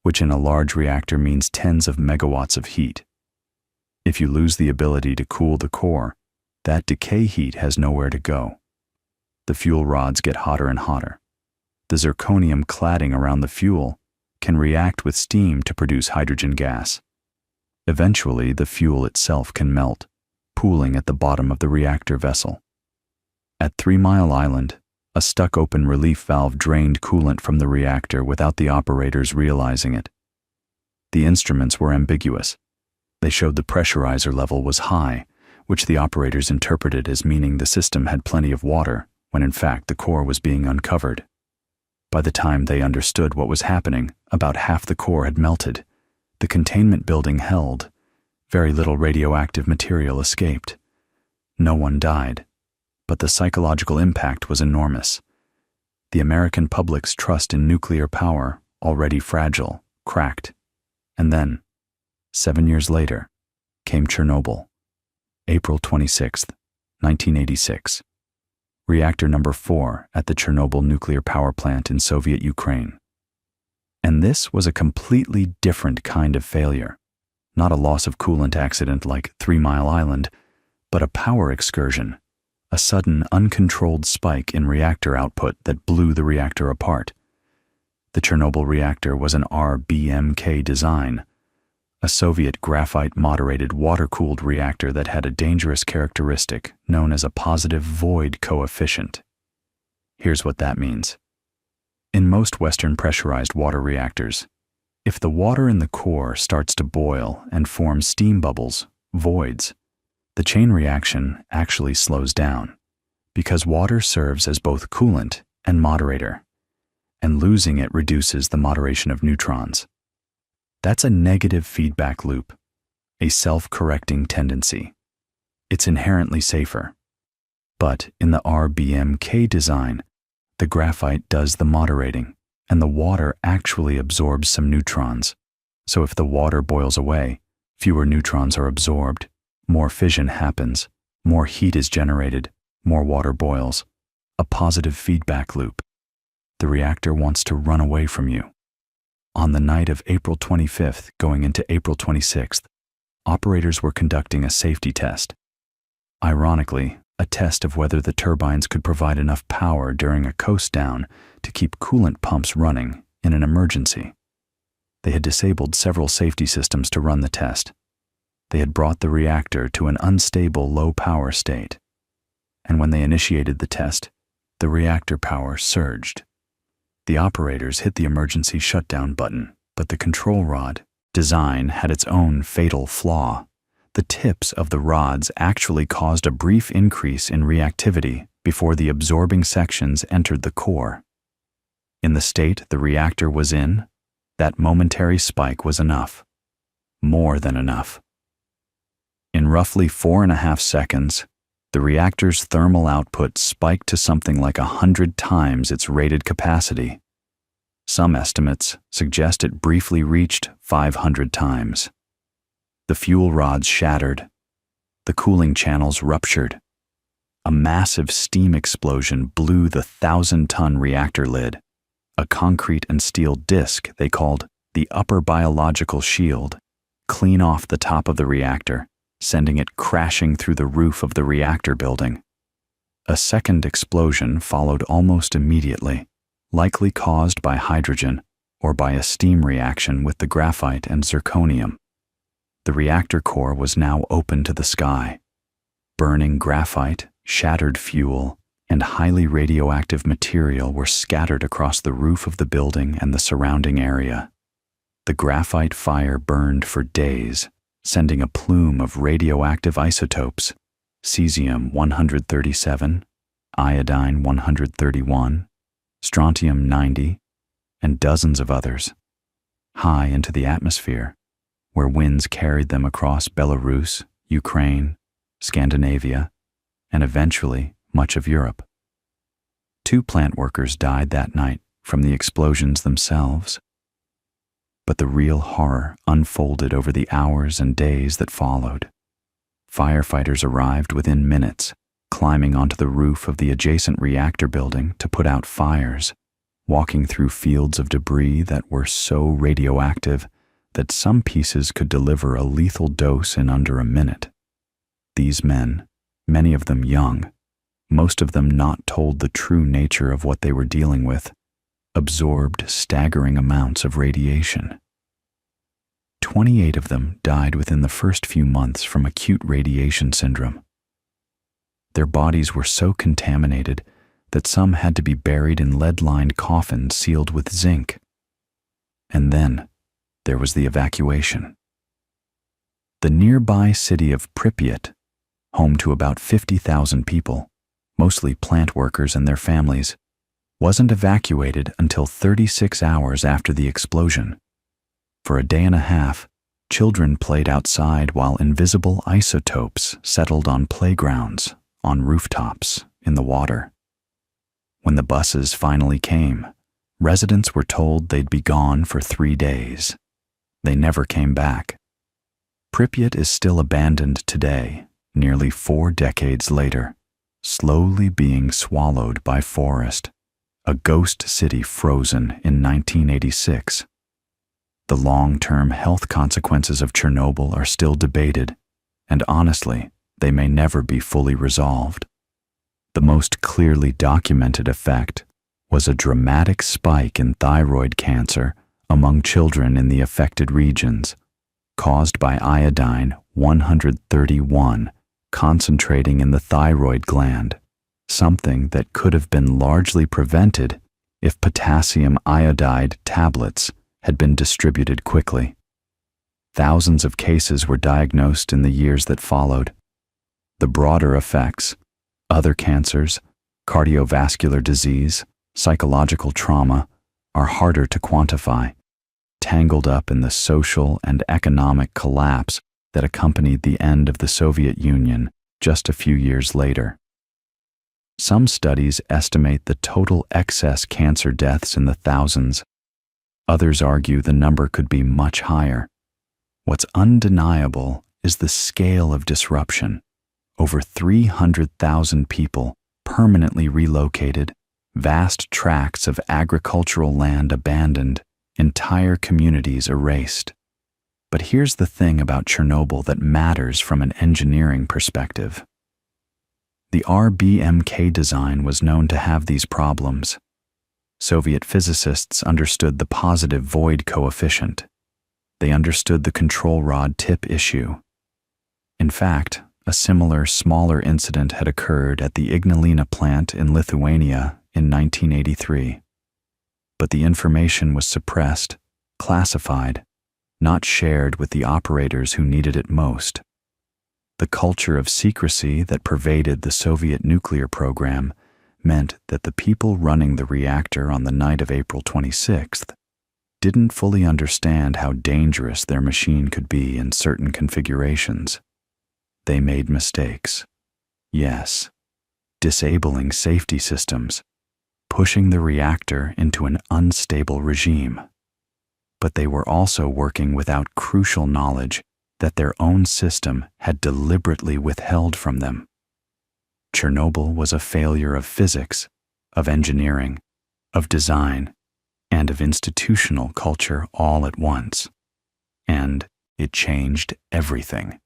which in a large reactor means tens of megawatts of heat. If you lose the ability to cool the core, that decay heat has nowhere to go. The fuel rods get hotter and hotter. The zirconium cladding around the fuel can react with steam to produce hydrogen gas. Eventually, the fuel itself can melt, pooling at the bottom of the reactor vessel. At 3 Mile Island, a stuck-open relief valve drained coolant from the reactor without the operators realizing it. The instruments were ambiguous. They showed the pressurizer level was high, which the operators interpreted as meaning the system had plenty of water, when in fact the core was being uncovered. By the time they understood what was happening, about half the core had melted. The containment building held. Very little radioactive material escaped. No one died, but the psychological impact was enormous. The American public's trust in nuclear power, already fragile, cracked. And then, 7 years later, came Chernobyl. April 26, 1986. Reactor number 4 at the Chernobyl nuclear power plant in Soviet Ukraine. And this was a completely different kind of failure. Not a loss of coolant accident like 3 Mile Island, but a power excursion, a sudden uncontrolled spike in reactor output that blew the reactor apart. The Chernobyl reactor was an RBMK design, a Soviet graphite-moderated water-cooled reactor that had a dangerous characteristic known as a positive void coefficient. Here's what that means. In most Western pressurized water reactors, if the water in the core starts to boil and form steam bubbles, voids, the chain reaction actually slows down, because water serves as both coolant and moderator, and losing it reduces the moderation of neutrons. That's a negative feedback loop, a self-correcting tendency. It's inherently safer. But in the RBMK design, the graphite does the moderating, and the water actually absorbs some neutrons. So if the water boils away, fewer neutrons are absorbed, more fission happens, more heat is generated, more water boils. A positive feedback loop. The reactor wants to run away from you. On the night of April 25th going into April 26th, operators were conducting a safety test. Ironically, a test of whether the turbines could provide enough power during a coast down to keep coolant pumps running in an emergency. They had disabled several safety systems to run the test. They had brought the reactor to an unstable low-power state. And when they initiated the test, the reactor power surged. The operators hit the emergency shutdown button, but the control rod design had its own fatal flaw. The tips of the rods actually caused a brief increase in reactivity before the absorbing sections entered the core. In the state the reactor was in, that momentary spike was enough. More than enough. In roughly 4.5 seconds, the reactor's thermal output spiked to something like 100 times its rated capacity. Some estimates suggest it briefly reached 500 times. The fuel rods shattered. The cooling channels ruptured. A massive steam explosion blew the 1,000-ton reactor lid, a concrete and steel disc they called the upper biological shield, clean off the top of the reactor, sending it crashing through the roof of the reactor building. A second explosion followed almost immediately, likely caused by hydrogen or by a steam reaction with the graphite and zirconium. The reactor core was now open to the sky. Burning graphite, shattered fuel, and highly radioactive material were scattered across the roof of the building and the surrounding area. The graphite fire burned for days, sending a plume of radioactive isotopes, cesium-137, iodine-131, strontium-90, and dozens of others, high into the atmosphere, where winds carried them across Belarus, Ukraine, Scandinavia, and eventually much of Europe. 2 plant workers died that night from the explosions themselves. But the real horror unfolded over the hours and days that followed. Firefighters arrived within minutes, climbing onto the roof of the adjacent reactor building to put out fires, walking through fields of debris that were so radioactive that some pieces could deliver a lethal dose in under a minute. These men, many of them young, most of them not told the true nature of what they were dealing with, absorbed staggering amounts of radiation. 28 of them died within the first few months from acute radiation syndrome. Their bodies were so contaminated that some had to be buried in lead-lined coffins sealed with zinc. And then there was the evacuation. The nearby city of Pripyat, home to about 50,000 people, mostly plant workers and their families, wasn't evacuated until 36 hours after the explosion. For a day and a half, children played outside while invisible isotopes settled on playgrounds, on rooftops, in the water. When the buses finally came, residents were told they'd be gone for 3 days. They never came back. Pripyat is still abandoned today, nearly 4 decades later, slowly being swallowed by forest, a ghost city frozen in 1986. The long-term health consequences of Chernobyl are still debated, and honestly, they may never be fully resolved. The most clearly documented effect was a dramatic spike in thyroid cancer among children in the affected regions, caused by iodine-131 concentrating in the thyroid gland, something that could have been largely prevented if potassium iodide tablets had been distributed quickly. Thousands of cases were diagnosed in the years that followed. The broader effects, other cancers, cardiovascular disease, psychological trauma, are harder to quantify, tangled up in the social and economic collapse that accompanied the end of the Soviet Union just a few years later. Some studies estimate the total excess cancer deaths in the thousands. Others argue the number could be much higher. What's undeniable is the scale of disruption. Over 300,000 people permanently relocated, vast tracts of agricultural land abandoned, entire communities erased. But here's the thing about Chernobyl that matters from an engineering perspective. The RBMK design was known to have these problems. Soviet physicists understood the positive void coefficient, They understood the control rod tip issue. In fact, a similar, smaller incident had occurred at the Ignalina plant in Lithuania in 1983. But the information was suppressed, classified, not shared with the operators who needed it most. The culture of secrecy that pervaded the Soviet nuclear program meant that the people running the reactor on the night of April 26th didn't fully understand how dangerous their machine could be in certain configurations. They made mistakes. Yes, disabling safety systems, pushing the reactor into an unstable regime. But they were also working without crucial knowledge that their own system had deliberately withheld from them. Chernobyl was a failure of physics, of engineering, of design, and of institutional culture all at once. And it changed everything.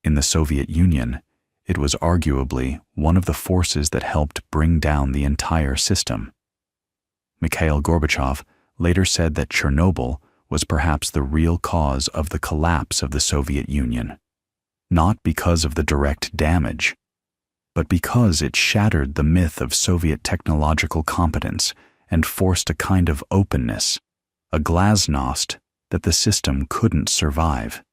In the Soviet Union, it was arguably one of the forces that helped bring down the entire system. Mikhail Gorbachev later said that Chernobyl was perhaps the real cause of the collapse of the Soviet Union, not because of the direct damage, but because it shattered the myth of Soviet technological competence and forced a kind of openness, a glasnost that the system couldn't survive.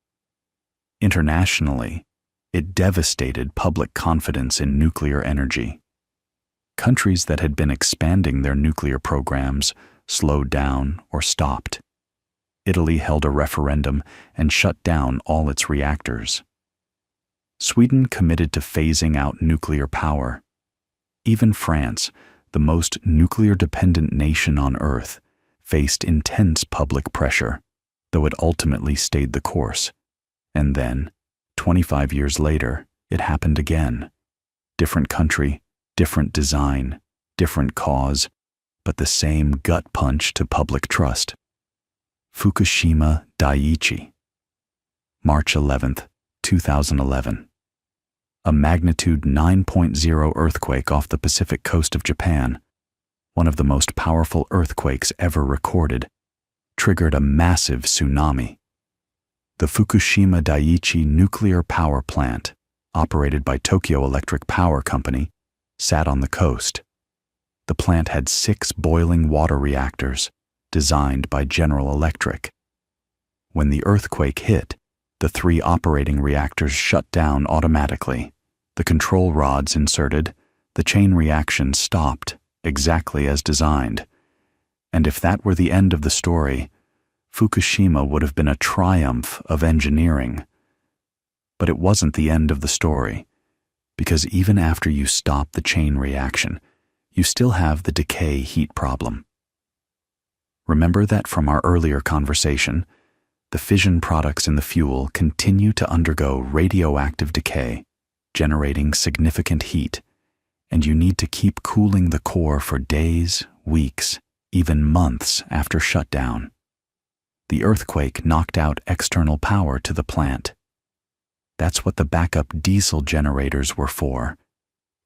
Internationally, it devastated public confidence in nuclear energy. Countries that had been expanding their nuclear programs slowed down or stopped. Italy held a referendum and shut down all its reactors. Sweden committed to phasing out nuclear power. Even France, the most nuclear-dependent nation on Earth, faced intense public pressure, though it ultimately stayed the course. And then, 25 years later, it happened again. Different country, different design, different cause, but the same gut punch to public trust. Fukushima Daiichi. March 11, 2011. A magnitude 9.0 earthquake off the Pacific coast of Japan, one of the most powerful earthquakes ever recorded, triggered a massive tsunami. The Fukushima Daiichi nuclear power plant, operated by Tokyo Electric Power Company, sat on the coast. The plant had 6 boiling water reactors, designed by General Electric. When the earthquake hit, the 3 operating reactors shut down automatically, the control rods inserted, the chain reaction stopped, exactly as designed. And if that were the end of the story, Fukushima would have been a triumph of engineering. But it wasn't the end of the story, because even after you stop the chain reaction, you still have the decay heat problem. Remember that from our earlier conversation, the fission products in the fuel continue to undergo radioactive decay, generating significant heat, and you need to keep cooling the core for days, weeks, even months after shutdown. The earthquake knocked out external power to the plant. That's what the backup diesel generators were for,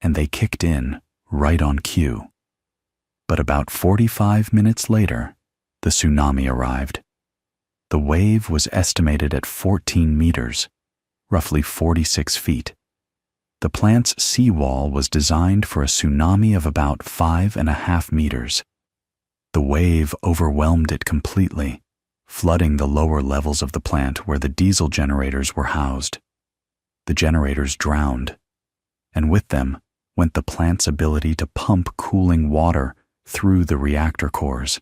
and they kicked in right on cue. But about 45 minutes later, the tsunami arrived. The wave was estimated at 14 meters, roughly 46 feet. The plant's seawall was designed for a tsunami of about 5.5 meters. The wave overwhelmed it completely, flooding the lower levels of the plant where the diesel generators were housed. The generators drowned, and with them went the plant's ability to pump cooling water through the reactor cores.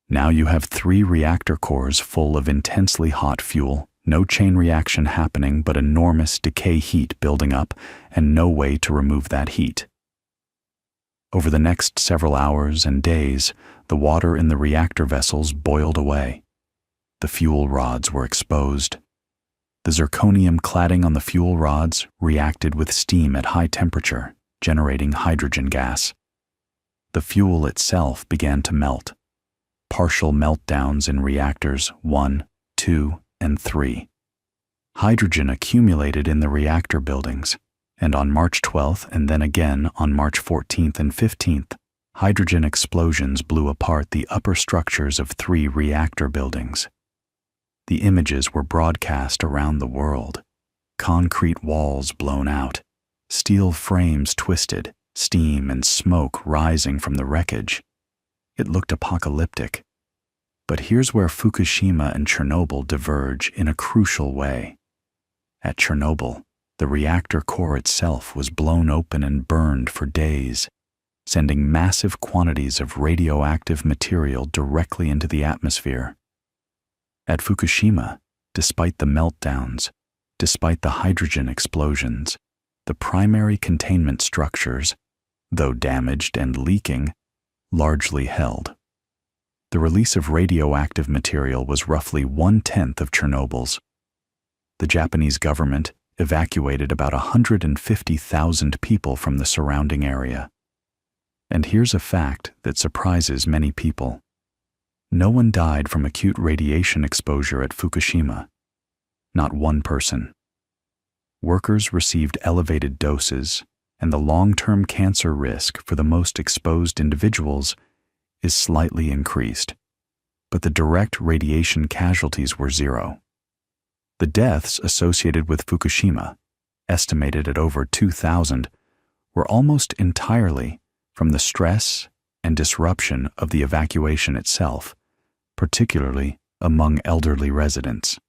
Now you have 3 reactor cores full of intensely hot fuel, no chain reaction happening but enormous decay heat building up, and no way to remove that heat. Over the next several hours and days, the water in the reactor vessels boiled away. The fuel rods were exposed. The zirconium cladding on the fuel rods reacted with steam at high temperature, generating hydrogen gas. The fuel itself began to melt. Partial meltdowns in reactors 1, 2, and 3. Hydrogen accumulated in the reactor buildings, and on March 12th and then again on March 14th and 15th, hydrogen explosions blew apart the upper structures of 3 reactor buildings. The images were broadcast around the world. Concrete walls blown out, steel frames twisted, steam and smoke rising from the wreckage. It looked apocalyptic. But here's where Fukushima and Chernobyl diverge in a crucial way. At Chernobyl, the reactor core itself was blown open and burned for days, sending massive quantities of radioactive material directly into the atmosphere. At Fukushima, despite the meltdowns, despite the hydrogen explosions, the primary containment structures, though damaged and leaking, largely held. The release of radioactive material was roughly 1/10 of Chernobyl's. The Japanese government evacuated about 150,000 people from the surrounding area. And here's a fact that surprises many people. No one died from acute radiation exposure at Fukushima. Not one person. Workers received elevated doses, and the long-term cancer risk for the most exposed individuals is slightly increased. But the direct radiation casualties were zero. The deaths associated with Fukushima, estimated at over 2,000, were almost entirely from the stress and disruption of the evacuation itself, particularly among elderly residents.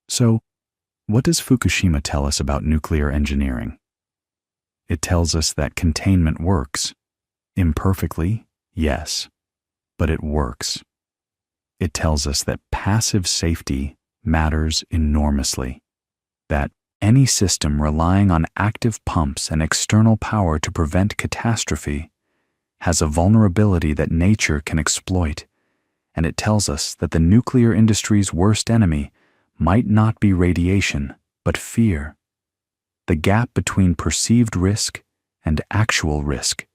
So, what does Fukushima tell us about nuclear engineering? It tells us that containment works. Imperfectly, yes, but it works. It tells us that passive safety matters enormously, that any system relying on active pumps and external power to prevent catastrophe has a vulnerability that nature can exploit, and it tells us that the nuclear industry's worst enemy might not be radiation, but fear. The gap between perceived risk and actual risk,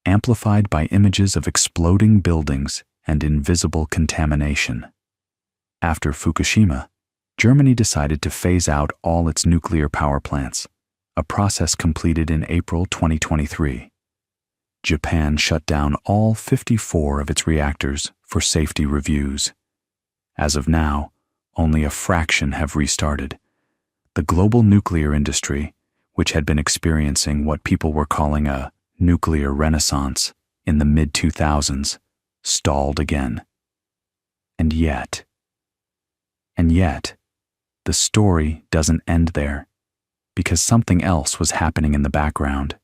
amplified by images of exploding buildings and invisible contamination. After Fukushima, Germany decided to phase out all its nuclear power plants, a process completed in April 2023. Japan shut down all 54 of its reactors for safety reviews. As of now, only a fraction have restarted. The global nuclear industry, which had been experiencing what people were calling a nuclear renaissance in the mid-2000s, stalled again. And yet, the story doesn't end there, because something else was happening in the background,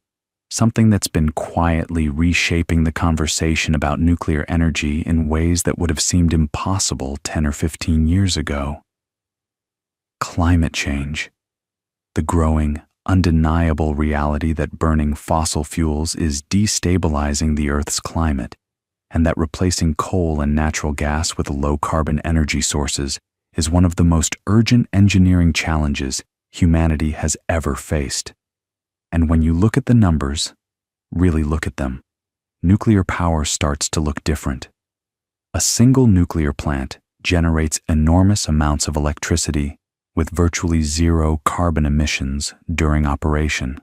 something that's been quietly reshaping the conversation about nuclear energy in ways that would have seemed impossible 10 or 15 years ago. Climate change. The growing, undeniable reality that burning fossil fuels is destabilizing the Earth's climate, and that replacing coal and natural gas with low-carbon energy sources is one of the most urgent engineering challenges humanity has ever faced. And when you look at the numbers, really look at them, nuclear power starts to look different. A single nuclear plant generates enormous amounts of electricity with virtually zero carbon emissions during operation.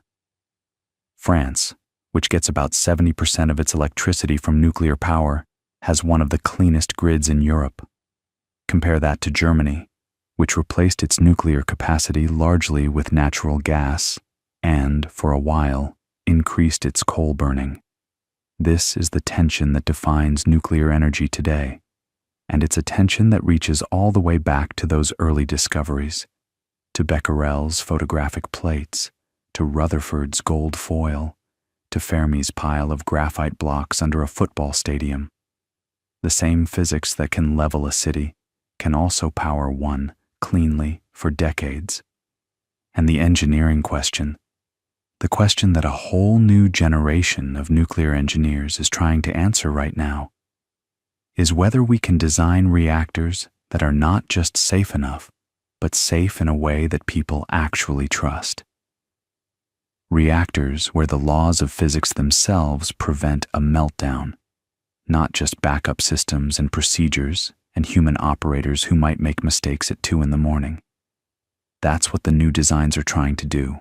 France, which gets about 70% of its electricity from nuclear power, has one of the cleanest grids in Europe. Compare that to Germany, which replaced its nuclear capacity largely with natural gas and, for a while, increased its coal burning. This is the tension that defines nuclear energy today, and it's a tension that reaches all the way back to those early discoveries, to Becquerel's photographic plates, to Rutherford's gold foil, to Fermi's pile of graphite blocks under a football stadium. The same physics that can level a city can also power one cleanly for decades. And the engineering question, the question that a whole new generation of nuclear engineers is trying to answer right now, is whether we can design reactors that are not just safe enough, but safe in a way that people actually trust. Reactors where the laws of physics themselves prevent a meltdown, not just backup systems and procedures and human operators who might make mistakes at 2 a.m. That's what the new designs are trying to do.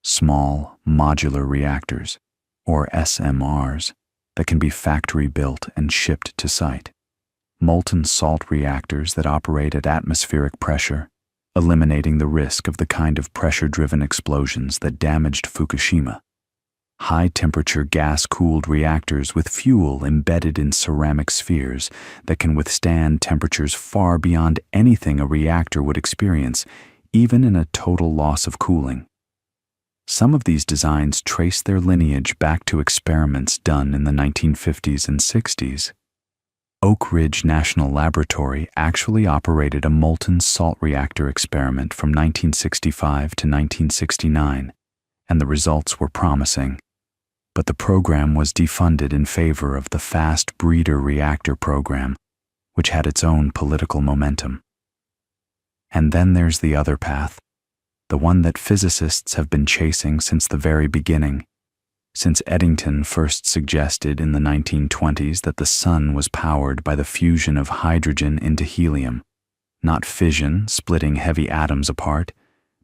Small, modular reactors, or SMRs, that can be factory built and shipped to site. molten salt reactors that operate at atmospheric pressure, eliminating the risk of the kind of pressure-driven explosions that damaged Fukushima. High-temperature gas-cooled reactors with fuel embedded in ceramic spheres that can withstand temperatures far beyond anything a reactor would experience, even in a total loss of cooling. Some of these designs trace their lineage back to experiments done in the 1950s and 60s. Oak Ridge National Laboratory actually operated a molten salt reactor experiment from 1965 to 1969, and the results were promising. But the program was defunded in favor of the Fast Breeder Reactor program, which had its own political momentum. And then there's the other path, the one that physicists have been chasing since the very beginning, since Eddington first suggested in the 1920s that the sun was powered by the fusion of hydrogen into helium, not fission, splitting heavy atoms apart,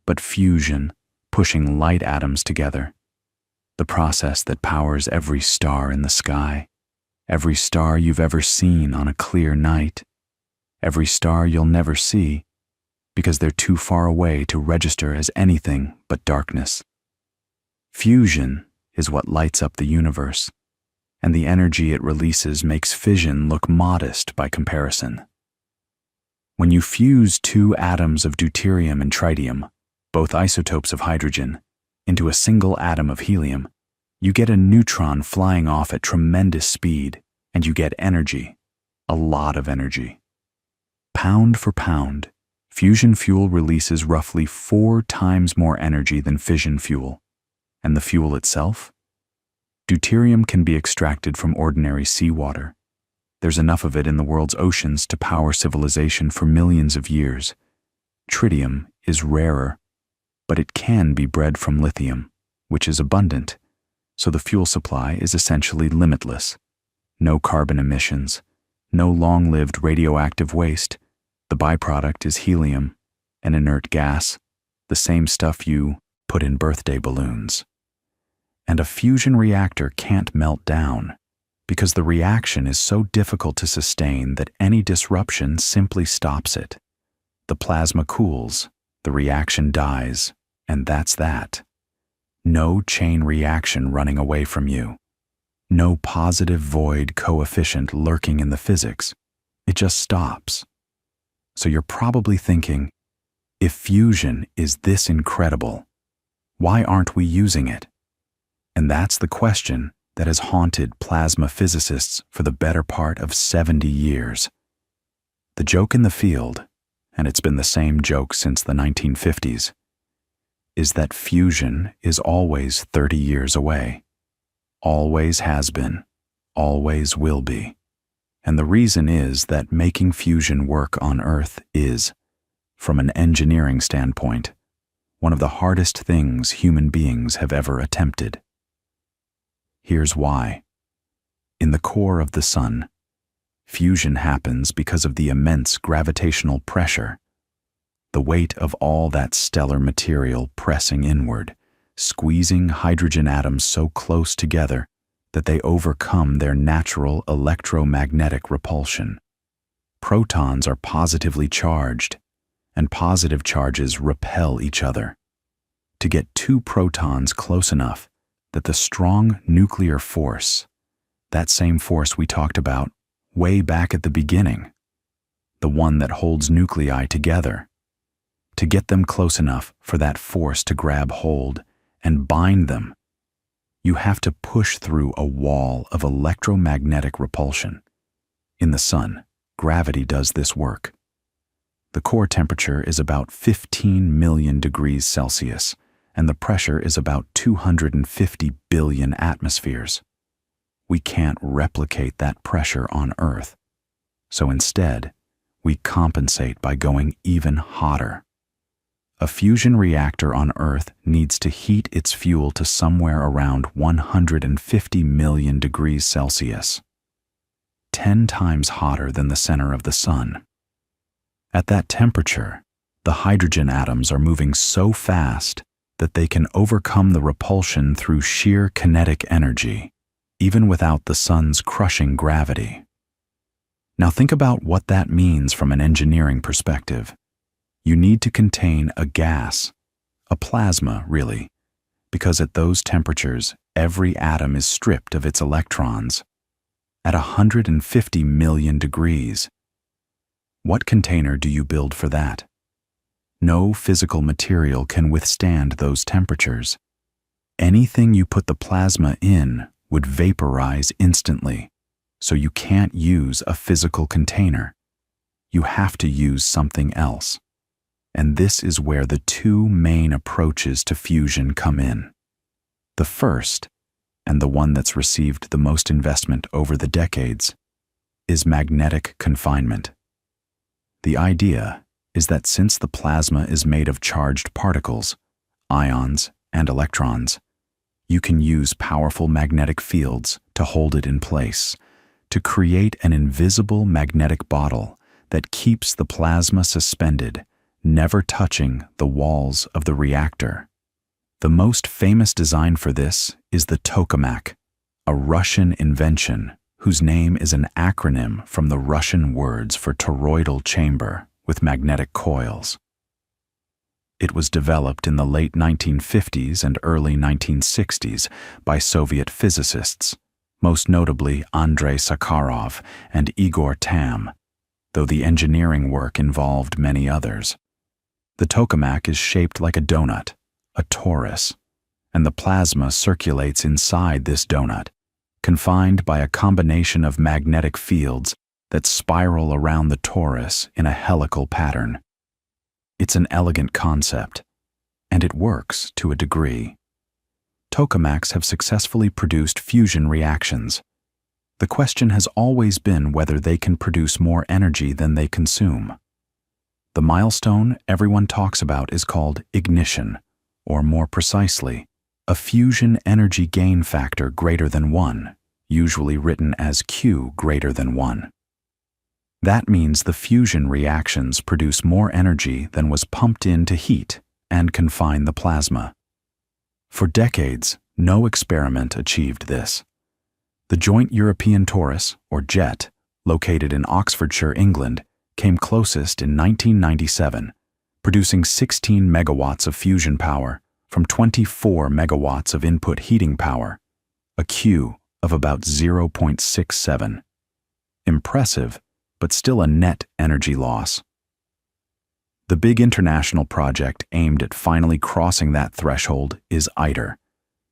but fusion, pushing light atoms together. The process that powers every star in the sky, every star you've ever seen on a clear night, every star you'll never see, because they're too far away to register as anything but darkness. Fusion is what lights up the universe, and the energy it releases makes fission look modest by comparison. When you fuse two atoms of deuterium and tritium, both isotopes of hydrogen, into a single atom of helium, you get a neutron flying off at tremendous speed, and you get energy, a lot of energy. Pound for pound, fusion fuel releases roughly 4 times more energy than fission fuel. And the fuel itself? Deuterium can be extracted from ordinary seawater. There's enough of it in the world's oceans to power civilization for millions of years. Tritium is rarer, but it can be bred from lithium, which is abundant, so the fuel supply is essentially limitless. No carbon emissions, no long-lived radioactive waste. The byproduct is helium, an inert gas, the same stuff you put in birthday balloons. And a fusion reactor can't melt down, because the reaction is so difficult to sustain that any disruption simply stops it. The plasma cools, the reaction dies, and that's that. No chain reaction running away from you. No positive void coefficient lurking in the physics. It just stops. So you're probably thinking, if fusion is this incredible, why aren't we using it? And that's the question that has haunted plasma physicists for the better part of 70 years. The joke in the field, and it's been the same joke since the 1950s, is that fusion is always 30 years away. Always has been, always will be. And the reason is that making fusion work on Earth is, from an engineering standpoint, one of the hardest things human beings have ever attempted. Here's why. In the core of the sun, fusion happens because of the immense gravitational pressure, the weight of all that stellar material pressing inward, squeezing hydrogen atoms so close together that they overcome their natural electromagnetic repulsion. Protons are positively charged, and positive charges repel each other. To get 2 protons close enough that the strong nuclear force, that same force we talked about way back at the beginning, the one that holds nuclei together, to get them close enough for that force to grab hold and bind them, you have to push through a wall of electromagnetic repulsion. In the sun, gravity does this work. The core temperature is about 15 million degrees Celsius, and the pressure is about 250 billion atmospheres. We can't replicate that pressure on Earth. So instead, we compensate by going even hotter. A fusion reactor on Earth needs to heat its fuel to somewhere around 150 million degrees Celsius, 10 times hotter than the center of the sun. At that temperature, the hydrogen atoms are moving so fast that they can overcome the repulsion through sheer kinetic energy, even without the sun's crushing gravity. Now think about what that means from an engineering perspective. You need to contain a gas, a plasma, really, because at those temperatures, every atom is stripped of its electrons. At 150 million degrees. What container do you build for that? No physical material can withstand those temperatures. Anything you put the plasma in would vaporize instantly, so you can't use a physical container. You have to use something else. And this is where the two main approaches to fusion come in. The first, and the one that's received the most investment over the decades, is magnetic confinement. The idea is that since the plasma is made of charged particles, ions, and electrons, you can use powerful magnetic fields to hold it in place, to create an invisible magnetic bottle that keeps the plasma suspended, never touching the walls of the reactor. The most famous design for this is the tokamak, a Russian invention whose name is an acronym from the Russian words for toroidal chamber with magnetic coils. It was developed in the late 1950s and early 1960s by Soviet physicists, most notably Andrei Sakharov and Igor Tamm, though the engineering work involved many others. The tokamak is shaped like a donut, a torus, and the plasma circulates inside this donut, confined by a combination of magnetic fields that spiral around the torus in a helical pattern. It's an elegant concept, and it works to a degree. Tokamaks have successfully produced fusion reactions. The question has always been whether they can produce more energy than they consume. The milestone everyone talks about is called ignition, or more precisely, a fusion energy gain factor greater than 1, usually written as Q greater than 1. That means the fusion reactions produce more energy than was pumped in to heat and confine the plasma. For decades, no experiment achieved this. The Joint European Torus, or JET, located in Oxfordshire, England, came closest in 1997, producing 16 megawatts of fusion power from 24 megawatts of input heating power, a Q of about 0.67. Impressive, but still a net energy loss. The big international project aimed at finally crossing that threshold is ITER,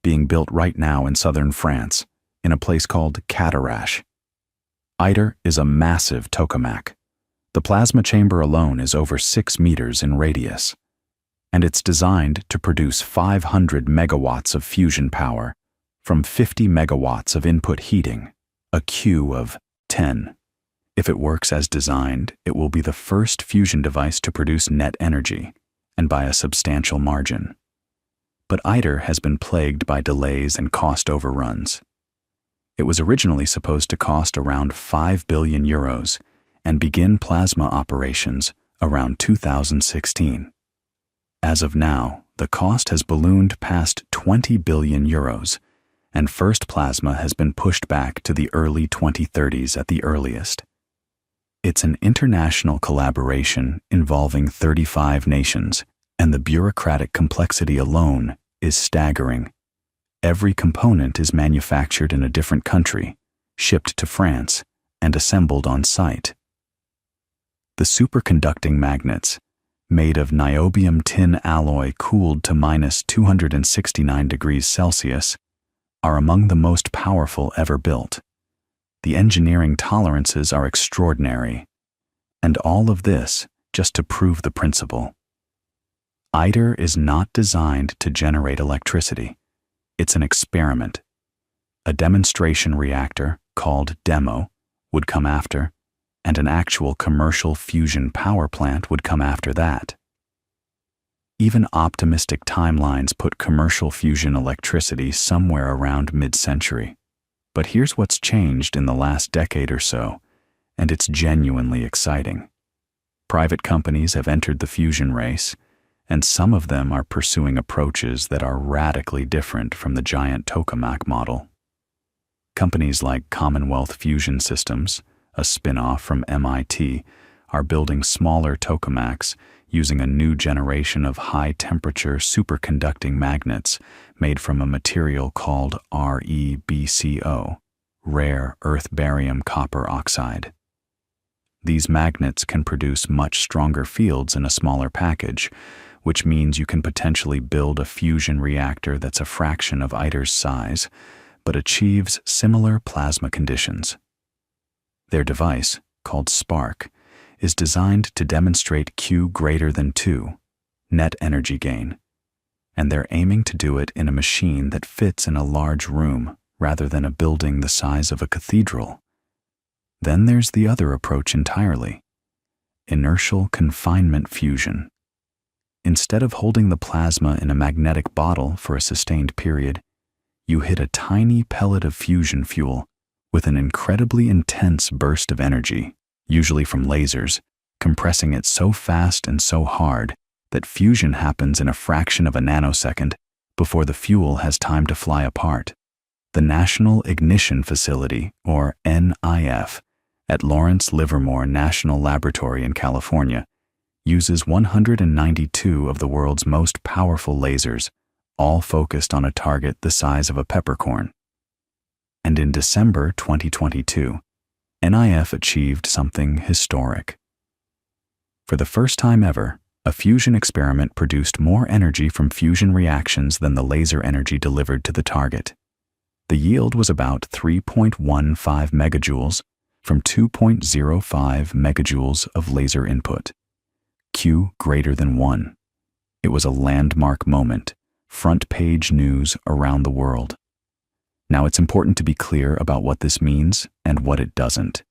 being built right now in southern France, in a place called Cadarache. ITER is a massive tokamak. The plasma chamber alone is over 6 meters in radius, and it's designed to produce 500 megawatts of fusion power from 50 megawatts of input heating, a Q of 10. If it works as designed, it will be the first fusion device to produce net energy, and by a substantial margin. But ITER has been plagued by delays and cost overruns. It was originally supposed to cost around 5 billion euros and begin plasma operations around 2016. As of now, the cost has ballooned past 20 billion euros, and first plasma has been pushed back to the early 2030s at the earliest. It's an international collaboration involving 35 nations, and the bureaucratic complexity alone is staggering. Every component is manufactured in a different country, shipped to France, and assembled on site. The superconducting magnets, made of niobium tin alloy cooled to minus 269 degrees Celsius, are among the most powerful ever built. The engineering tolerances are extraordinary, and all of this just to prove the principle. ITER is not designed to generate electricity. It's an experiment. A demonstration reactor, called DEMO, would come after, and an actual commercial fusion power plant would come after that. Even optimistic timelines put commercial fusion electricity somewhere around mid-century. But here's what's changed in the last decade or so, and it's genuinely exciting. Private companies have entered the fusion race, and some of them are pursuing approaches that are radically different from the giant tokamak model. Companies like Commonwealth Fusion Systems, a spin-off from MIT, are building smaller tokamaks using a new generation of high-temperature superconducting magnets made from a material called ReBCO, rare earth barium copper oxide. These magnets can produce much stronger fields in a smaller package, which means you can potentially build a fusion reactor that's a fraction of ITER's size, but achieves similar plasma conditions. Their device, called Spark, is designed to demonstrate Q greater than 2, net energy gain, and they're aiming to do it in a machine that fits in a large room rather than a building the size of a cathedral. Then there's the other approach entirely, inertial confinement fusion. Instead of holding the plasma in a magnetic bottle for a sustained period, you hit a tiny pellet of fusion fuel with an incredibly intense burst of energy, usually from lasers, compressing it so fast and so hard that fusion happens in a fraction of a nanosecond before the fuel has time to fly apart. The National Ignition Facility, or NIF, at Lawrence Livermore National Laboratory in California, uses 192 of the world's most powerful lasers, all focused on a target the size of a peppercorn. And in December 2022, NIF achieved something historic. For the first time ever, a fusion experiment produced more energy from fusion reactions than the laser energy delivered to the target. The yield was about 3.15 megajoules from 2.05 megajoules of laser input. Q greater than 1. It was a landmark moment, front-page news around the world. Now it's important to be clear about what this means and what it doesn't.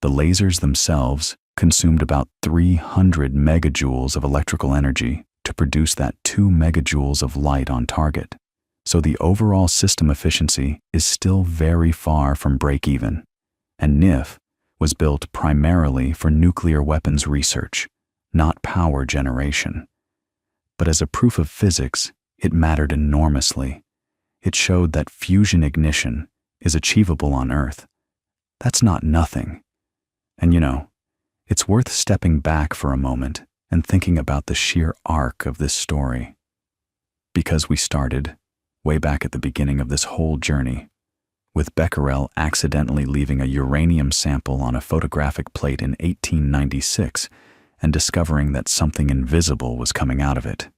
The lasers themselves consumed about 300 megajoules of electrical energy to produce that 2 megajoules of light on target. So the overall system efficiency is still very far from break-even, and NIF was built primarily for nuclear weapons research, not power generation. But as a proof of physics, it mattered enormously. It showed that fusion ignition is achievable on Earth. That's not nothing. And it's worth stepping back for a moment and thinking about the sheer arc of this story. Because we started, way back at the beginning of this whole journey, with Becquerel accidentally leaving a uranium sample on a photographic plate in 1896 and discovering that something invisible was coming out of it.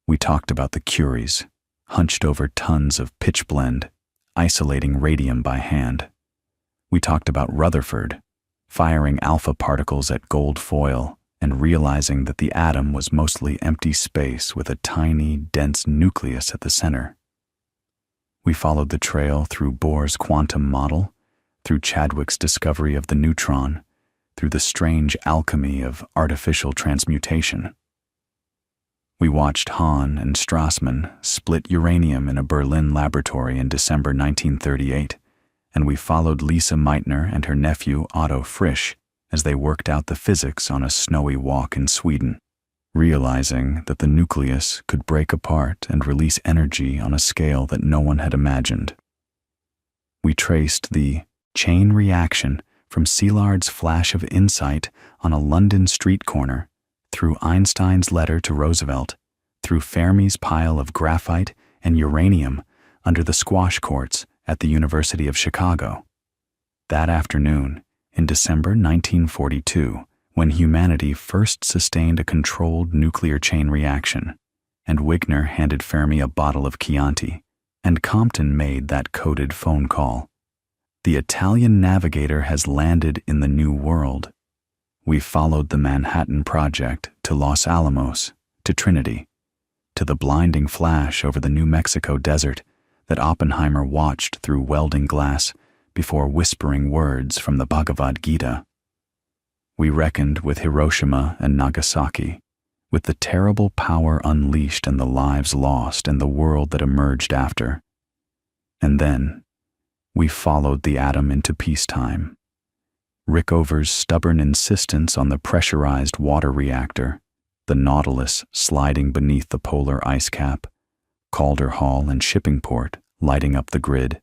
We talked about the Curies, hunched over tons of pitchblende, isolating radium by hand. We talked about Rutherford, firing alpha particles at gold foil and realizing that the atom was mostly empty space with a tiny, dense nucleus at the center. We followed the trail through Bohr's quantum model, through Chadwick's discovery of the neutron, through the strange alchemy of artificial transmutation. We watched Hahn and Strassmann split uranium in a Berlin laboratory in December 1938, and we followed Lisa Meitner and her nephew Otto Frisch as they worked out the physics on a snowy walk in Sweden, realizing that the nucleus could break apart and release energy on a scale that no one had imagined. We traced the chain reaction from Szilard's flash of insight on a London street corner, through Einstein's letter to Roosevelt, through Fermi's pile of graphite and uranium under the squash courts at the University of Chicago. That afternoon, in December 1942, when humanity first sustained a controlled nuclear chain reaction, and Wigner handed Fermi a bottle of Chianti, and Compton made that coded phone call. The Italian navigator has landed in the New World. We followed the Manhattan Project to Los Alamos, to Trinity, to the blinding flash over the New Mexico desert that Oppenheimer watched through welding glass before whispering words from the Bhagavad Gita. We reckoned with Hiroshima and Nagasaki, with the terrible power unleashed and the lives lost and the world that emerged after. And then, we followed the atom into peacetime. Rickover's stubborn insistence on the pressurized water reactor, the Nautilus sliding beneath the polar ice cap, Calder Hall and Shippingport lighting up the grid,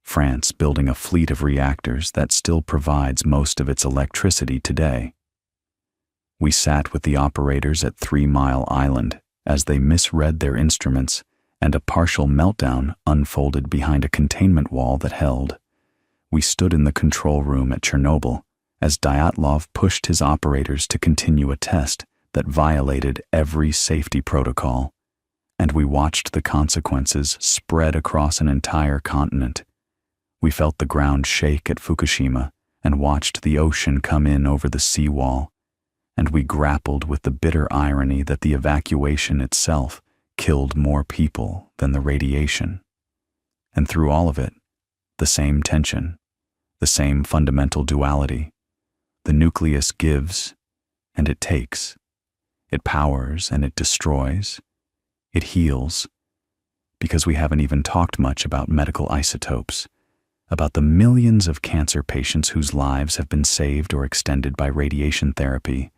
France building a fleet of reactors that still provides most of its electricity today. We sat with the operators at 3 Mile Island as they misread their instruments, and a partial meltdown unfolded behind a containment wall that held. We stood in the control room at Chernobyl as Dyatlov pushed his operators to continue a test that violated every safety protocol, and we watched the consequences spread across an entire continent. We felt the ground shake at Fukushima and watched the ocean come in over the seawall, and we grappled with the bitter irony that the evacuation itself killed more people than the radiation. And through all of it, the same tension, the same fundamental duality. The nucleus gives and it takes. It powers and it destroys. It heals. Because we haven't even talked much about medical isotopes, about the millions of cancer patients whose lives have been saved or extended by radiation therapy,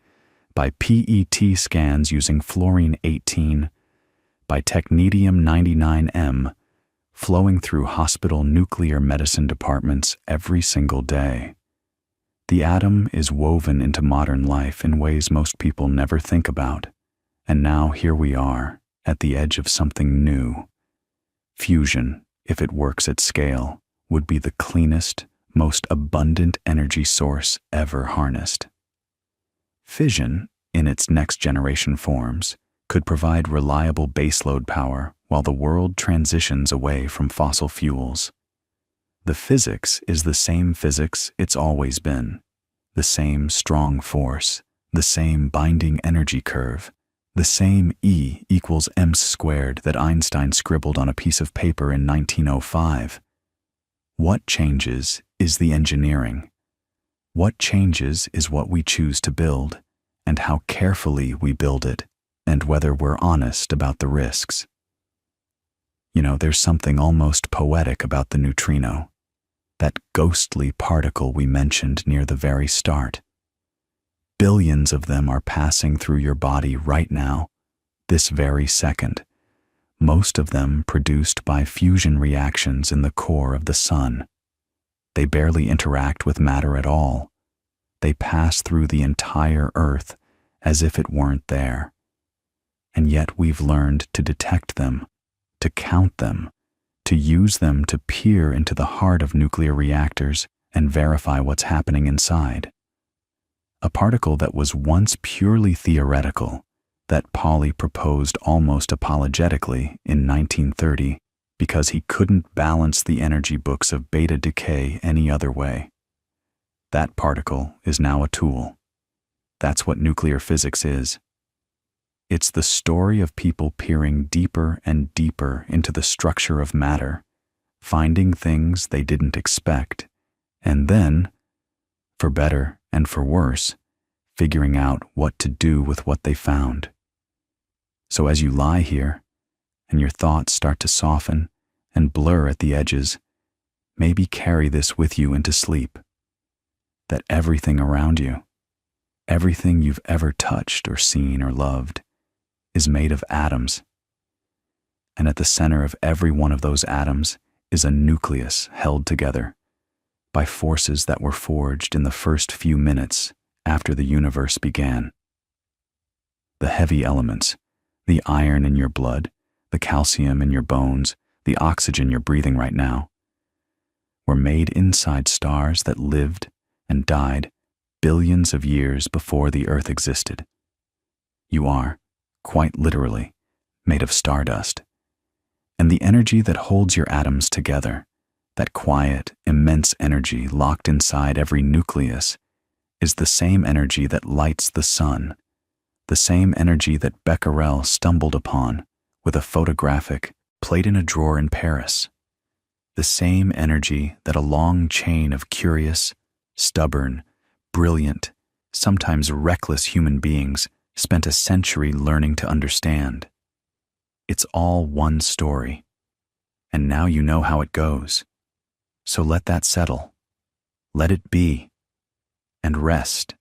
by PET scans using fluorine-18, by technetium-99m, flowing through hospital nuclear medicine departments every single day. The atom is woven into modern life in ways most people never think about, and now here we are, at the edge of something new. Fusion, if it works at scale, would be the cleanest, most abundant energy source ever harnessed. Fission, in its next-generation forms, could provide reliable baseload power while the world transitions away from fossil fuels. The physics is the same physics it's always been, the same strong force, the same binding energy curve, the same E equals mc² that Einstein scribbled on a piece of paper in 1905. What changes is the engineering. What changes is what we choose to build, and how carefully we build it, and whether we're honest about the risks. You know, there's something almost poetic about the neutrino, that ghostly particle we mentioned near the very start. Billions of them are passing through your body right now, this very second, most of them produced by fusion reactions in the core of the sun. They barely interact with matter at all. They pass through the entire Earth as if it weren't there. And yet we've learned to detect them, to count them, to use them to peer into the heart of nuclear reactors and verify what's happening inside. A particle that was once purely theoretical, that Pauli proposed almost apologetically in 1930 because he couldn't balance the energy books of beta decay any other way. That particle is now a tool. That's what nuclear physics is. It's the story of people peering deeper and deeper into the structure of matter, finding things they didn't expect, and then, for better and for worse, figuring out what to do with what they found. So as you lie here, and your thoughts start to soften and blur at the edges, maybe carry this with you into sleep. That everything around you, everything you've ever touched or seen or loved, is made of atoms. And at the center of every one of those atoms is a nucleus held together by forces that were forged in the first few minutes after the universe began. The heavy elements, the iron in your blood, the calcium in your bones, the oxygen you're breathing right now, were made inside stars that lived and died billions of years before the Earth existed. You are, quite literally, made of stardust. And the energy that holds your atoms together, that quiet, immense energy locked inside every nucleus, is the same energy that lights the sun, the same energy that Becquerel stumbled upon with a photographic plate in a drawer in Paris, the same energy that a long chain of curious, stubborn, brilliant, sometimes reckless human beings spent a century learning to understand. It's all one story, and now you know how it goes. So let that settle. Let it be, and rest